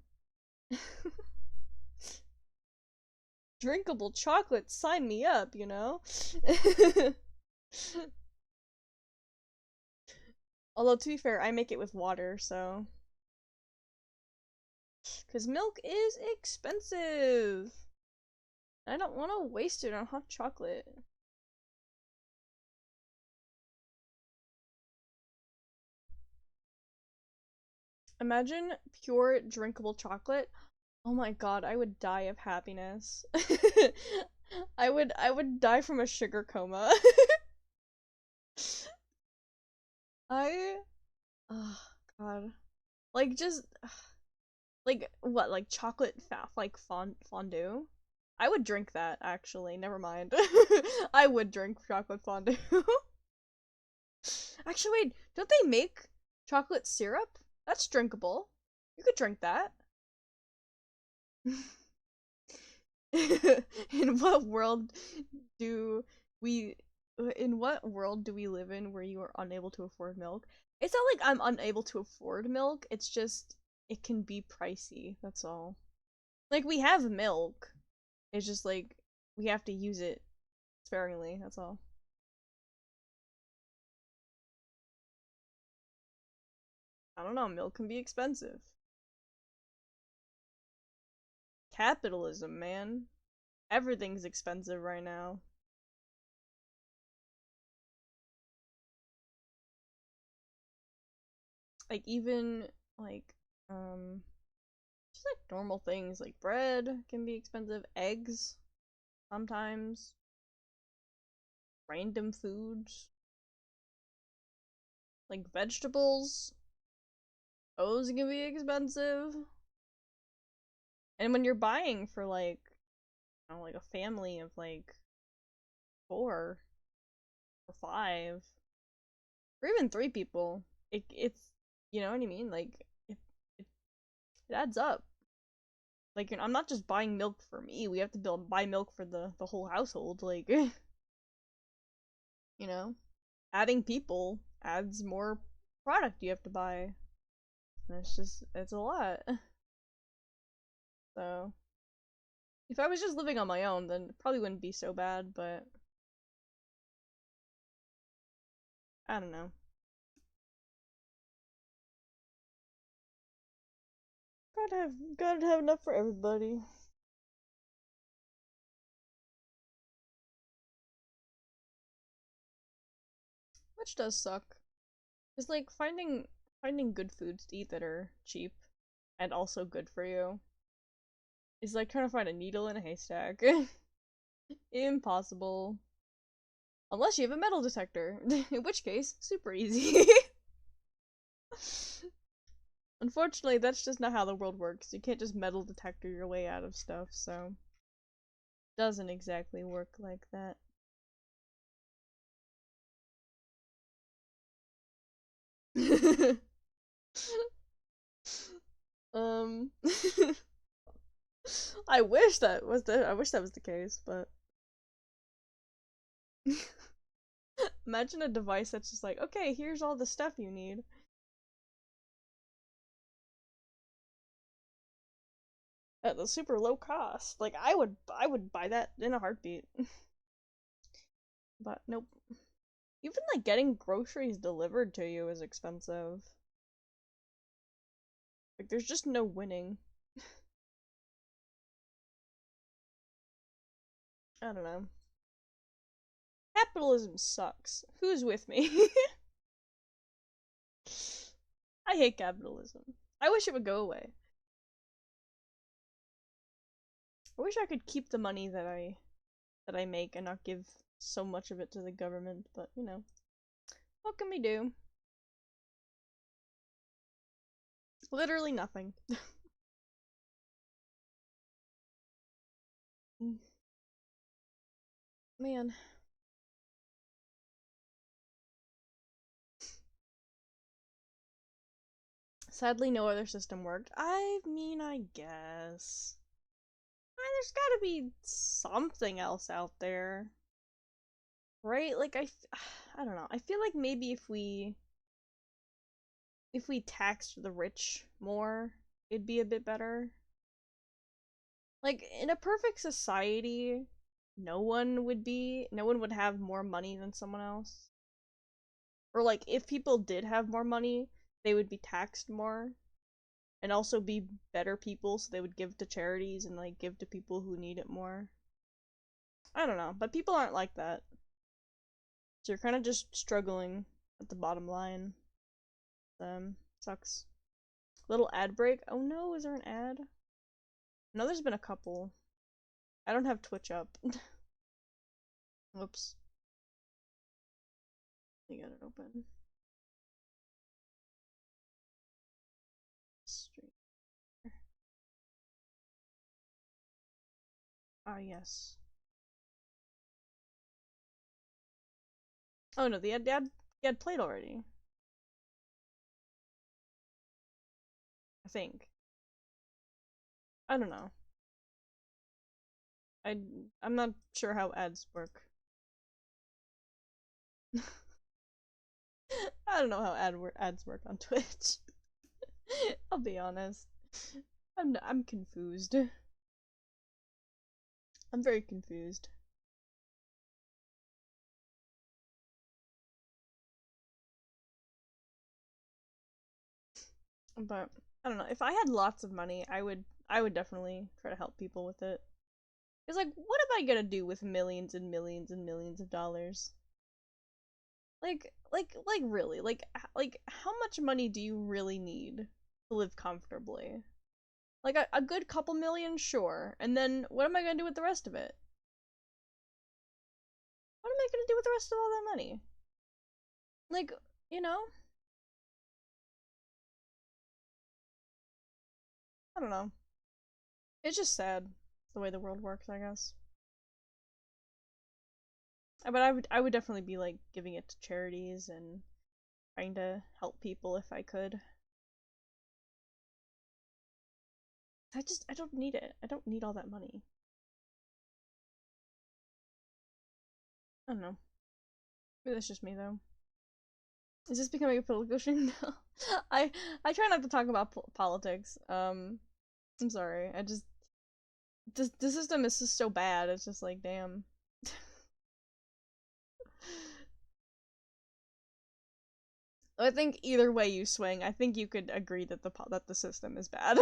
Drinkable chocolate, sign me up, you know? Although, to be fair, I make it with water, so. Because milk is expensive! I don't want to waste it on hot chocolate. Imagine pure drinkable chocolate. Oh my god, I would die of happiness. I would die from a sugar coma. I oh god. Like just like what, like chocolate like fondue? I would drink that actually, never mind. I would drink chocolate fondue. Actually wait, don't they make chocolate syrup? That's drinkable. You could drink that. In what world do we in what world do we live in where you are unable to afford milk? It's not like I'm unable to afford milk, it's just it can be pricey, that's all. Like we have milk. It's just like we have to use it sparingly, that's all. I don't know, milk can be expensive. Capitalism, man. Everything's expensive right now. Like even like just like normal things like bread can be expensive, eggs sometimes, random foods like vegetables, those can be expensive. And when you're buying for like, you know, like a family of like 4 or 5 or even 3 people, it's you know what I mean, like it, it adds up. Like I'm not just buying milk for me, we have to buy milk for the whole household, like you know, adding people adds more product you have to buy. And it's a lot. So if I was just living on my own, then it probably wouldn't be so bad, but I don't know. Gotta have enough for everybody. Which does suck. It's like finding good foods to eat that are cheap and also good for you is like trying to find a needle in a haystack. Impossible. Unless you have a metal detector, in which case, super easy. Unfortunately, that's just not how the world works. You can't just metal detector your way out of stuff, so doesn't exactly work like that. um I wish that was the case, but imagine a device that's just like, okay, here's all the stuff you need. At the super low cost. Like I would buy that in a heartbeat. But nope. Even like getting groceries delivered to you is expensive. Like there's just no winning. I don't know. Capitalism sucks. Who's with me? I hate capitalism. I wish it would go away. I wish I could keep the money that I make and not give so much of it to the government, but you know. What can we do? Literally nothing. Man. Sadly, no other system worked. I mean, I guess. There's gotta be something else out there. Right? Like, I don't know. I feel like maybe if we taxed the rich more, it'd be a bit better. Like, in a perfect society, no one would have more money than someone else. Or, like, if people did have more money, they would be taxed more. And also be better people, so they would give to charities and, like, give to people who need it more. I don't know, but people aren't like that. So you're kind of just struggling at the bottom line. Sucks. Little ad break. Oh no, is there an ad? No, there's been a couple. I don't have Twitch up. Whoops. I got it open. Stream. Ah, yes. Oh no, the ad played already. I think. I don't know. I'm not sure how ads work. I don't know how ads work on Twitch. I'll be honest. I'm confused. I'm very confused. But I don't know. If I had lots of money, I would definitely try to help people with it. Cause like, what am I gonna do with millions and millions and millions of dollars? Like really? Like how much money do you really need to live comfortably? Like a good couple million, sure. And then what am I gonna do with the rest of it? What am I gonna do with the rest of all that money? Like, you know? I don't know. It's just sad the way the world works, I guess. But I would definitely be like giving it to charities and trying to help people if I could. I don't need it. I don't need all that money. I don't know. Maybe that's just me though. Is this becoming a political stream? No. I try not to talk about politics. I'm sorry. I just the system is just so bad. It's just like damn. I think either way you swing, I think you could agree that the system is bad.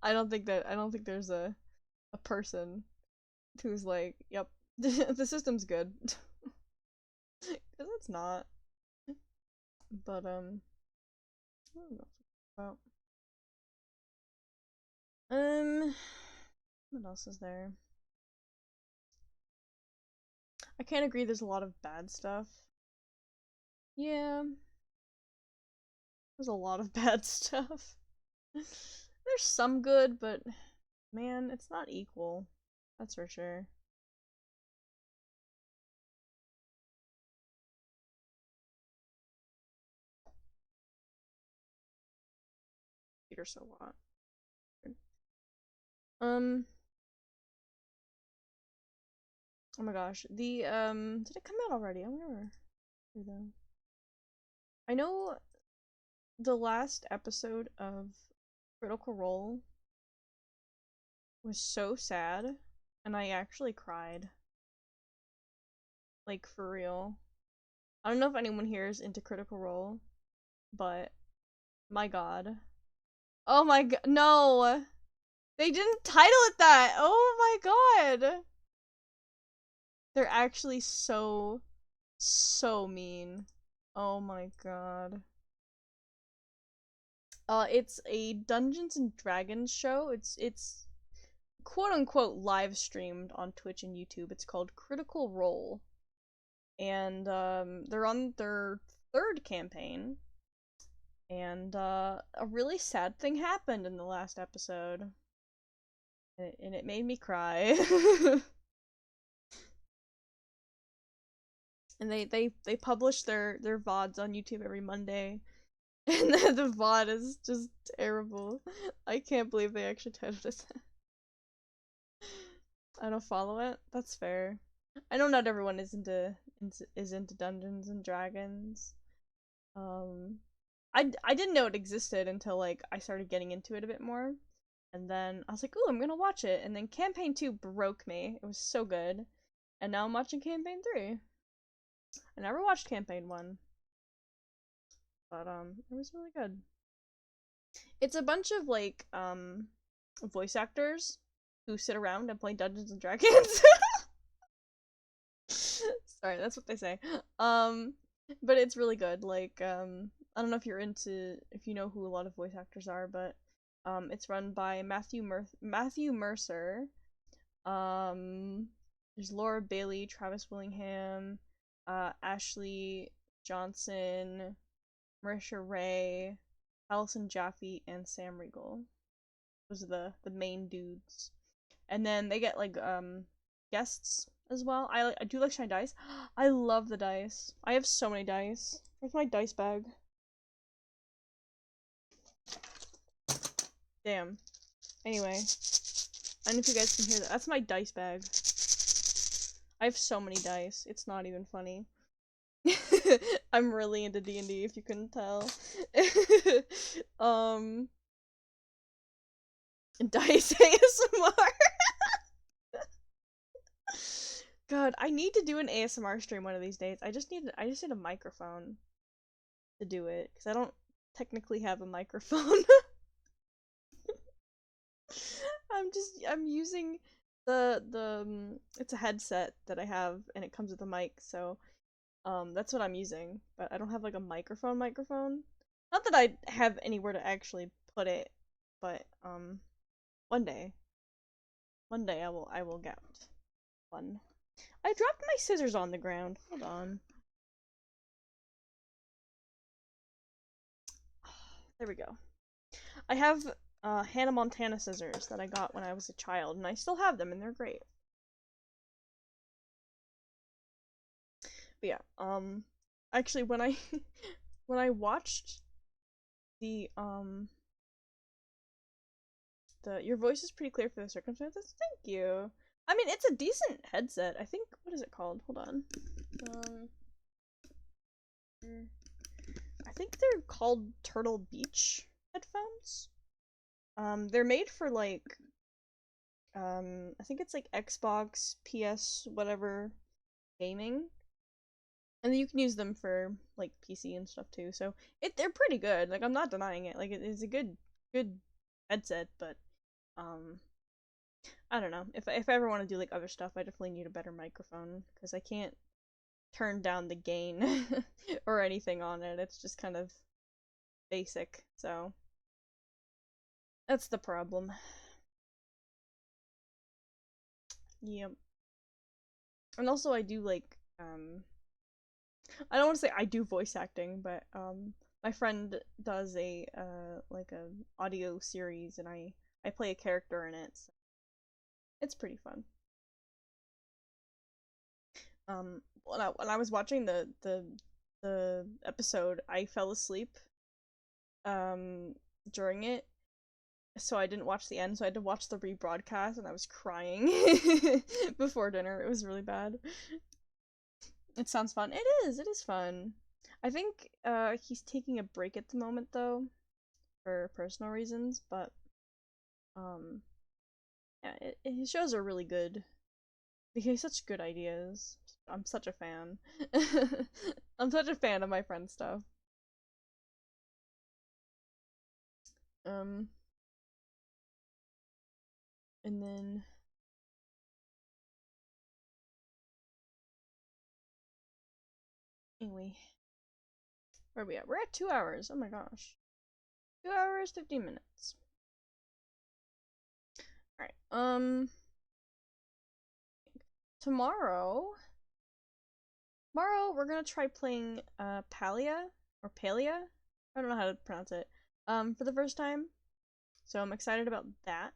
I don't think there's a person who's like, yep, the system's good. Because it's not. But I don't know about. What else is there? I can't agree. There's a lot of bad stuff. Yeah, there's a lot of bad stuff. There's some good, but man, it's not equal. That's for sure. Peter so what? Um. Oh my gosh. Did it come out already? I wonder. I know the last episode of Critical Role was so sad, and I actually cried. Like, for real. I don't know if anyone here is into Critical Role, but my god. Oh my god, no! They didn't title it that! Oh my god! They're actually so, so mean. Oh my god. It's a Dungeons and Dragons show. It's quote unquote live streamed on Twitch and YouTube. It's called Critical Role. And they're on their third campaign. And a really sad thing happened in the last episode. And it made me cry. And they publish their VODs on YouTube every Monday. And the VOD is just terrible. I can't believe they actually titled it that. I don't follow it. That's fair. I know not everyone is into Dungeons and Dragons. I didn't know it existed until like I started getting into it a bit more. And then I was like, ooh, I'm gonna watch it. And then Campaign 2 broke me. It was so good. And now I'm watching Campaign 3. I never watched Campaign 1. But, it was really good. It's a bunch of, like, voice actors who sit around and play Dungeons and Dragons. Sorry, that's what they say. But it's really good. Like, I don't know if if you know who a lot of voice actors are, but it's run by Matthew Mercer. There's Laura Bailey, Travis Willingham, Ashley Johnson, Marisha Ray, Allison Jaffe, and Sam Riegel. Those are the main dudes. And then they get like guests as well. I do like shiny dice. I love the dice. I have so many dice. Where's my dice bag? Damn. Anyway, I don't know if you guys can hear that. That's my dice bag. I have so many dice. It's not even funny. I'm really into D&D if you couldn't tell. Dice ASMR. God, I need to do an ASMR stream one of these days. I just need a microphone to do it because I don't technically have a microphone. I'm using it's a headset that I have and it comes with a mic, so that's what I'm using, but I don't have like a microphone. Not that I have anywhere to actually put it, but one day I will get one. I dropped my scissors on the ground. Hold on. There we go. I have Hannah Montana scissors that I got when I was a child, and I still have them, and they're great. But yeah, actually, when I when I watched the your voice is pretty clear for the circumstances. Thank you. I mean, it's a decent headset. I think, what is it called? Hold on. I think they're called Turtle Beach headphones. They're made for like I think it's like Xbox, PS, whatever gaming. And then you can use them for like PC and stuff too. So they're pretty good. Like I'm not denying it. Like it is a good headset, but I don't know. If I ever want to do like other stuff, I definitely need a better microphone because I can't turn down the gain or anything on it. It's just kind of basic. So that's the problem. Yep. And also I do like I don't want to say I do voice acting, but my friend does a like a audio series and I play a character in it. So it's pretty fun. When I was watching the episode, I fell asleep during it, so I didn't watch the end, so I had to watch the rebroadcast and I was crying before dinner. It was really bad. It sounds fun. It is fun. I think he's taking a break at the moment though for personal reasons, but yeah, his shows are really good. He has such good ideas. I'm such a fan. I'm such a fan of my friend's stuff. Um, and then anyway, where are we at? We're at 2 hours. Oh my gosh, 2 hours 15 minutes. All right. Tomorrow we're gonna try playing Palia or Palia. I don't know how to pronounce it. For the first time. So I'm excited about that.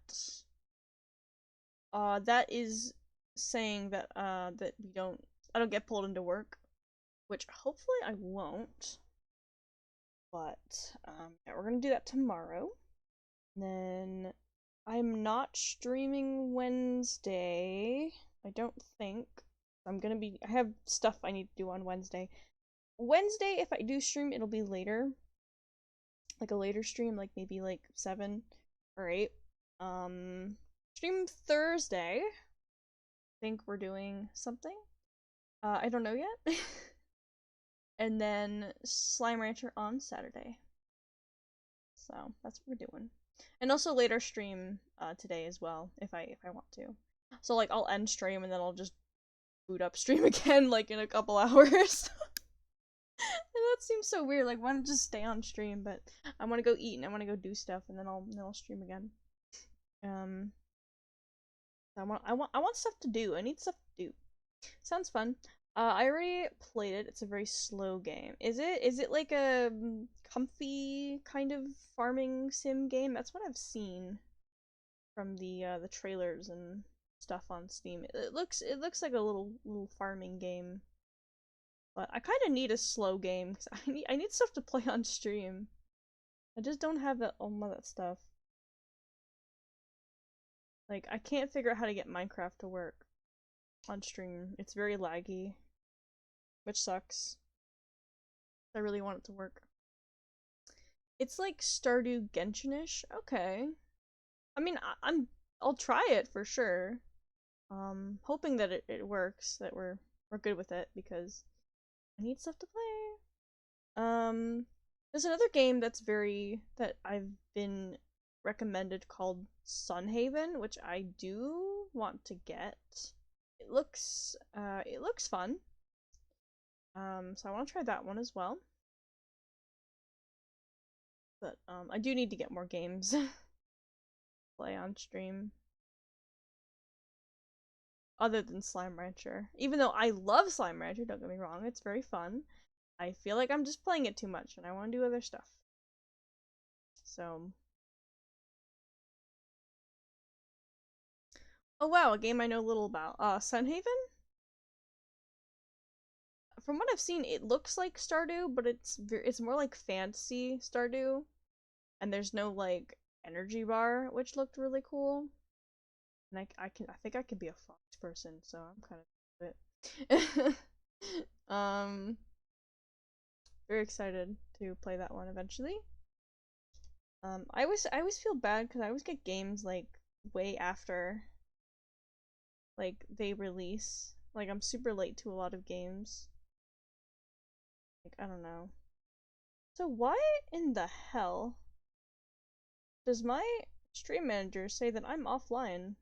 That is saying that that I don't get pulled into work, which hopefully I won't. But yeah, we're gonna do that tomorrow. And then I'm not streaming Wednesday. I don't think. I have stuff I need to do on Wednesday. Wednesday, if I do stream, it'll be later. Like a later stream, like maybe like 7 or 8. Stream Thursday. I think we're doing something. I don't know yet. And then Slime Rancher on Saturday. So that's what we're doing. And also later stream today as well, if I want to. So like I'll end stream and then I'll just boot up stream again like in a couple hours. And that seems so weird. Like, why not just stay on stream? But I want to go eat and I want to go do stuff, and then I'll stream again. I want stuff to do. I need stuff to do. Sounds fun. I already played it. It's a very slow game. Is it like a comfy kind of farming sim game? That's what I've seen from the trailers and stuff on Steam. It looks like a little farming game. But I kind of need a slow game because I need stuff to play on stream. I just don't have all of that stuff. Like, I can't figure out how to get Minecraft to work on stream. It's very laggy, which sucks. I really want it to work. It's like Stardew Genshin-ish. Okay. I mean, I'll try it for sure. Hoping that it works, that we're good with it, because I need stuff to play. There's another game that I've been recommended called Sunhaven, which I do want to get. It looks fun. So I want to try that one as well. But I do need to get more games to play on stream. Other than Slime Rancher. Even though I love Slime Rancher, don't get me wrong, it's very fun. I feel like I'm just playing it too much and I want to do other stuff. So. Oh wow, a game I know little about. Sunhaven? From what I've seen, it looks like Stardew, but it's more like fantasy Stardew. And there's no like energy bar, which looked really cool. And I think I could be a fox person, so I'm kind of it. Very excited to play that one eventually. I always feel bad because I always get games like way after like they release. Like I'm super late to a lot of games. Like I don't know. So why in the hell does my stream manager say that I'm offline?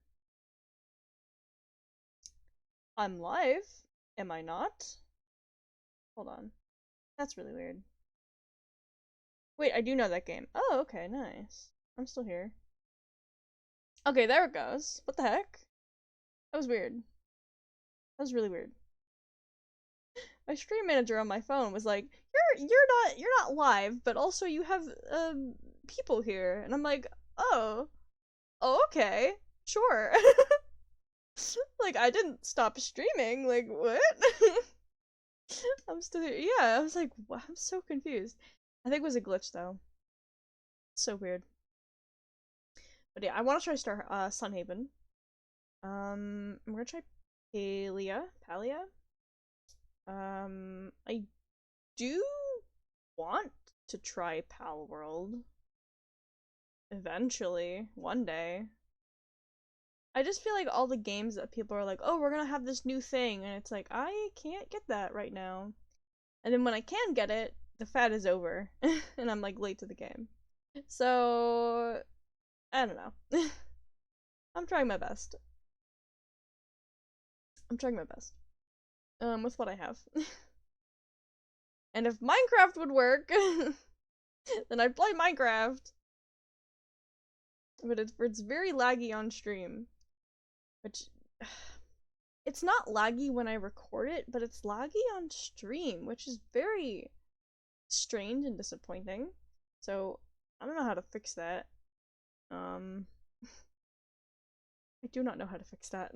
I'm live? Am I not? Hold on. That's really weird. Wait, I do know that game. Oh, okay, nice. I'm still here. Okay, there it goes. What the heck? That was weird. That was really weird. My stream manager on my phone was like, you're not live, but also you have people here." And I'm like, "Oh. Oh, okay. Sure." Like I didn't stop streaming. Like, what? I'm still here. Yeah, I was like, wow, I'm so confused. I think it was a glitch though. So weird. But yeah, I want to try Sunhaven. I'm gonna try Palia. I do want to try Pal World eventually, one day. I just feel like all the games that people are like, "Oh, we're gonna have this new thing," and it's like, I can't get that right now. And then when I can get it, the fad is over, and I'm like late to the game. So I don't know. I'm trying my best. With what I have. And if Minecraft would work, then I'd play Minecraft. But it's very laggy on stream. Which it's not laggy when I record it, but it's laggy on stream, which is very strange and disappointing. So I don't know how to fix that. I do not know how to fix that.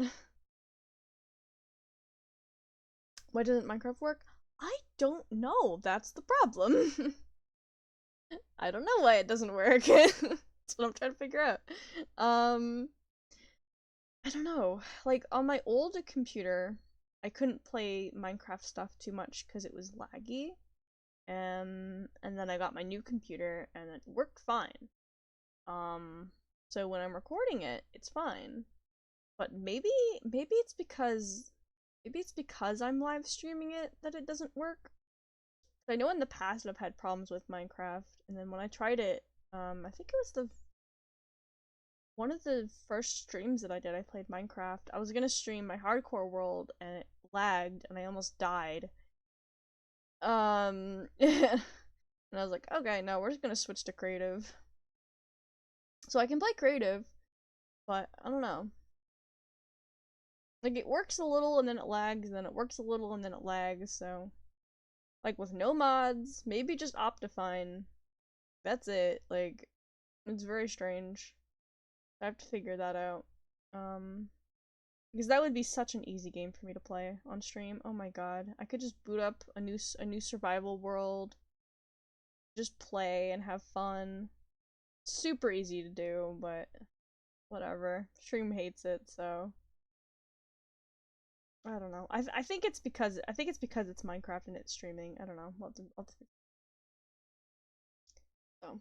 Why doesn't Minecraft work? I don't know. That's the problem. I don't know why it doesn't work. That's what I'm trying to figure out. I don't know. Like on my old computer, I couldn't play Minecraft stuff too much because it was laggy. And then I got my new computer and it worked fine. So when I'm recording it, it's fine. But maybe it's because I'm live streaming it that it doesn't work. I know in the past I've had problems with Minecraft, and then when I tried it, I think it was one of the first streams that I did, I played Minecraft. I was gonna stream my hardcore world and it lagged and I almost died. And I was like, okay, no, we're just gonna switch to creative. So I can play creative, but I don't know. Like, it works a little and then it lags, and then it works a little and then it lags, so. Like, with no mods, maybe just Optifine. That's it. Like, it's very strange. I have to figure that out. Because that would be such an easy game for me to play on stream. Oh my god. I could just boot up a new survival world, just play and have fun. Super easy to do, but whatever. Stream hates it, so I don't know. I think it's because it's Minecraft and it's streaming. I don't know. So.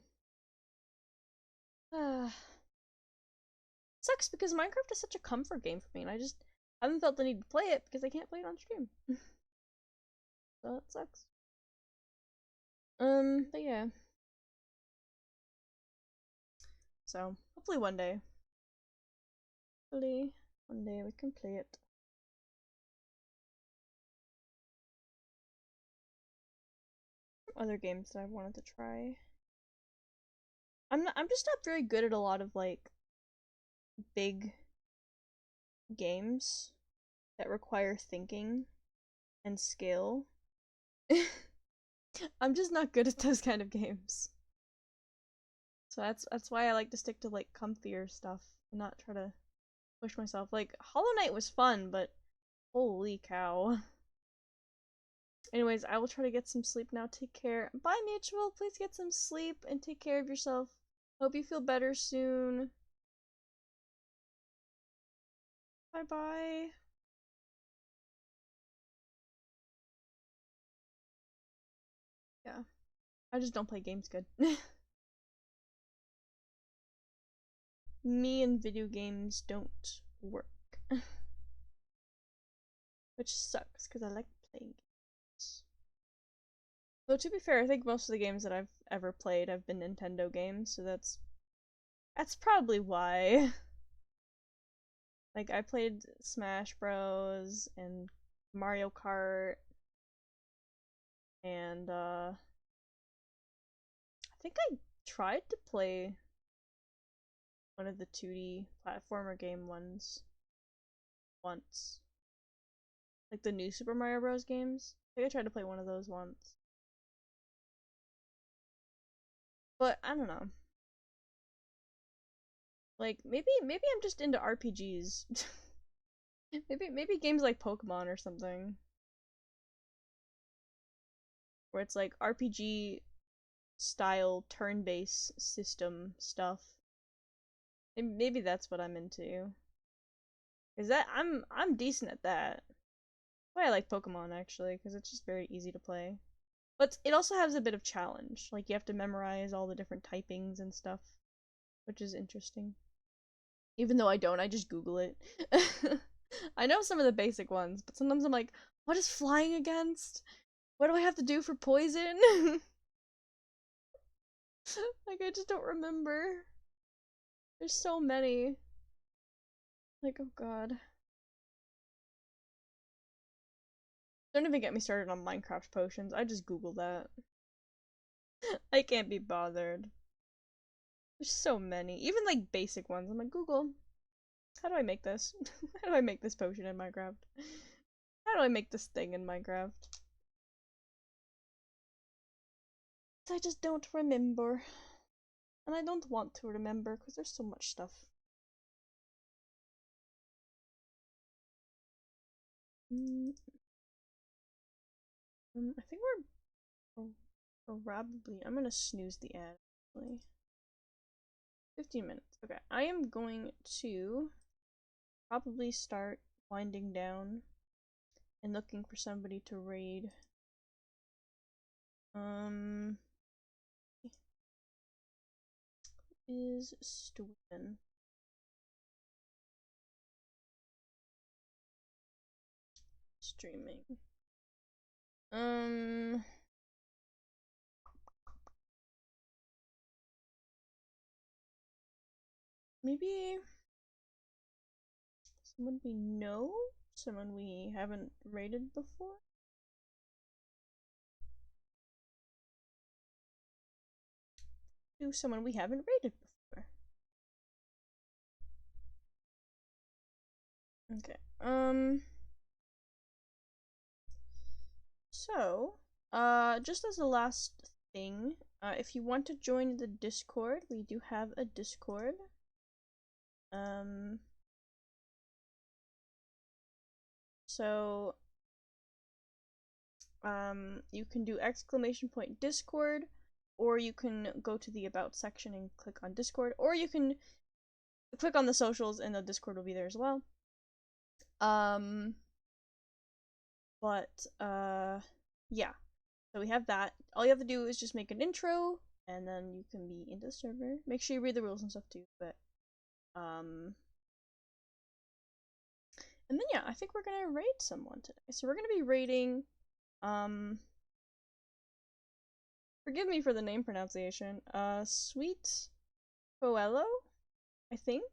Sucks because Minecraft is such a comfort game for me, and I just haven't felt the need to play it because I can't play it on stream. So it sucks. But yeah. So hopefully one day. Hopefully one day we can play it. Other games that I wanted to try. I'm just not very good at a lot of like big games that require thinking and skill. I'm just not good at those kind of games. So that's why I like to stick to like comfier stuff and not try to push myself. Like Hollow Knight was fun, but holy cow. Anyways, I will try to get some sleep now. Take care. Bye, Mutual. Please get some sleep and take care of yourself. Hope you feel better soon. Bye bye. Yeah. I just don't play games good. Me and video games don't work. Which sucks, because I like playing games. Though to be fair, I think most of the games that I've ever played have been Nintendo games, so that's probably why. Like, I played Smash Bros. And Mario Kart, and I think I tried to play one of the 2D platformer game ones once. Like the new Super Mario Bros. Games. I think I tried to play one of those once. But I don't know. Like maybe I'm just into RPGs. maybe games like Pokemon or something. Where it's like RPG style turn-based system stuff. Maybe that's what I'm into. Is that I'm decent at that. Why I like Pokemon actually, because it's just very easy to play. But it also has a bit of challenge. Like you have to memorize all the different typings and stuff, which is interesting. Even though I don't, I just Google it. I know some of the basic ones, but sometimes I'm like, what is flying against? What do I have to do for poison? Like, I just don't remember. There's so many. Like, oh god. Don't even get me started on Minecraft potions. I just Google that. I can't be bothered. There's so many. Even like basic ones. I'm like, Google, how do I make this? How do I make this potion in Minecraft? How do I make this thing in Minecraft? I just don't remember. And I don't want to remember because there's so much stuff. I think we're probably. I'm gonna snooze the ad actually. 15 minutes. Okay, I am going to probably start winding down and looking for somebody to raid. is Stewin? Streaming. Maybe someone we know? Someone we haven't rated before? Do someone we haven't rated before. Okay. So, just as a last thing, if you want to join the Discord, we do have a Discord. So, you can do !Discord, or you can go to the About section and click on Discord, or you can click on the socials and the Discord will be there as well. Yeah. So we have that. All you have to do is just make an intro, and then you can be into the server. Make sure you read the rules and stuff too, but, and then yeah, I think we're gonna raid someone today. So we're gonna be raiding, forgive me for the name pronunciation, Sweet Coelho, I think.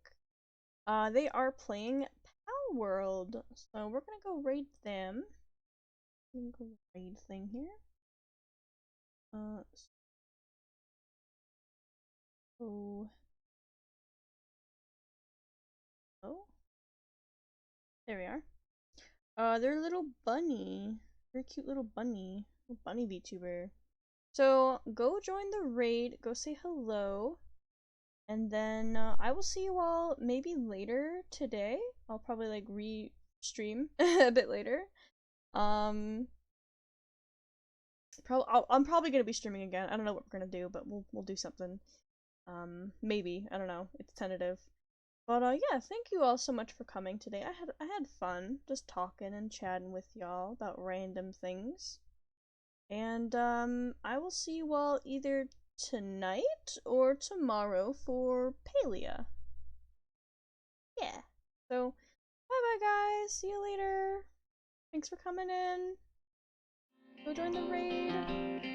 They are playing Pal World, so we're gonna go raid them. Go raid thing here. Oh. There we are. They're a little bunny. Very cute little bunny. Little bunny VTuber. So, go join the raid, go say hello, and then I will see you all maybe later today. I'll probably like re-stream a bit later. I'm probably gonna be streaming again. I don't know what we're gonna do, but we'll do something. Maybe, I don't know. It's tentative. But yeah, thank you all so much for coming today. I had fun just talking and chatting with y'all about random things. And I will see you all either tonight or tomorrow for Palia. Yeah. So bye bye guys. See you later. Thanks for coming in. Go join the raid.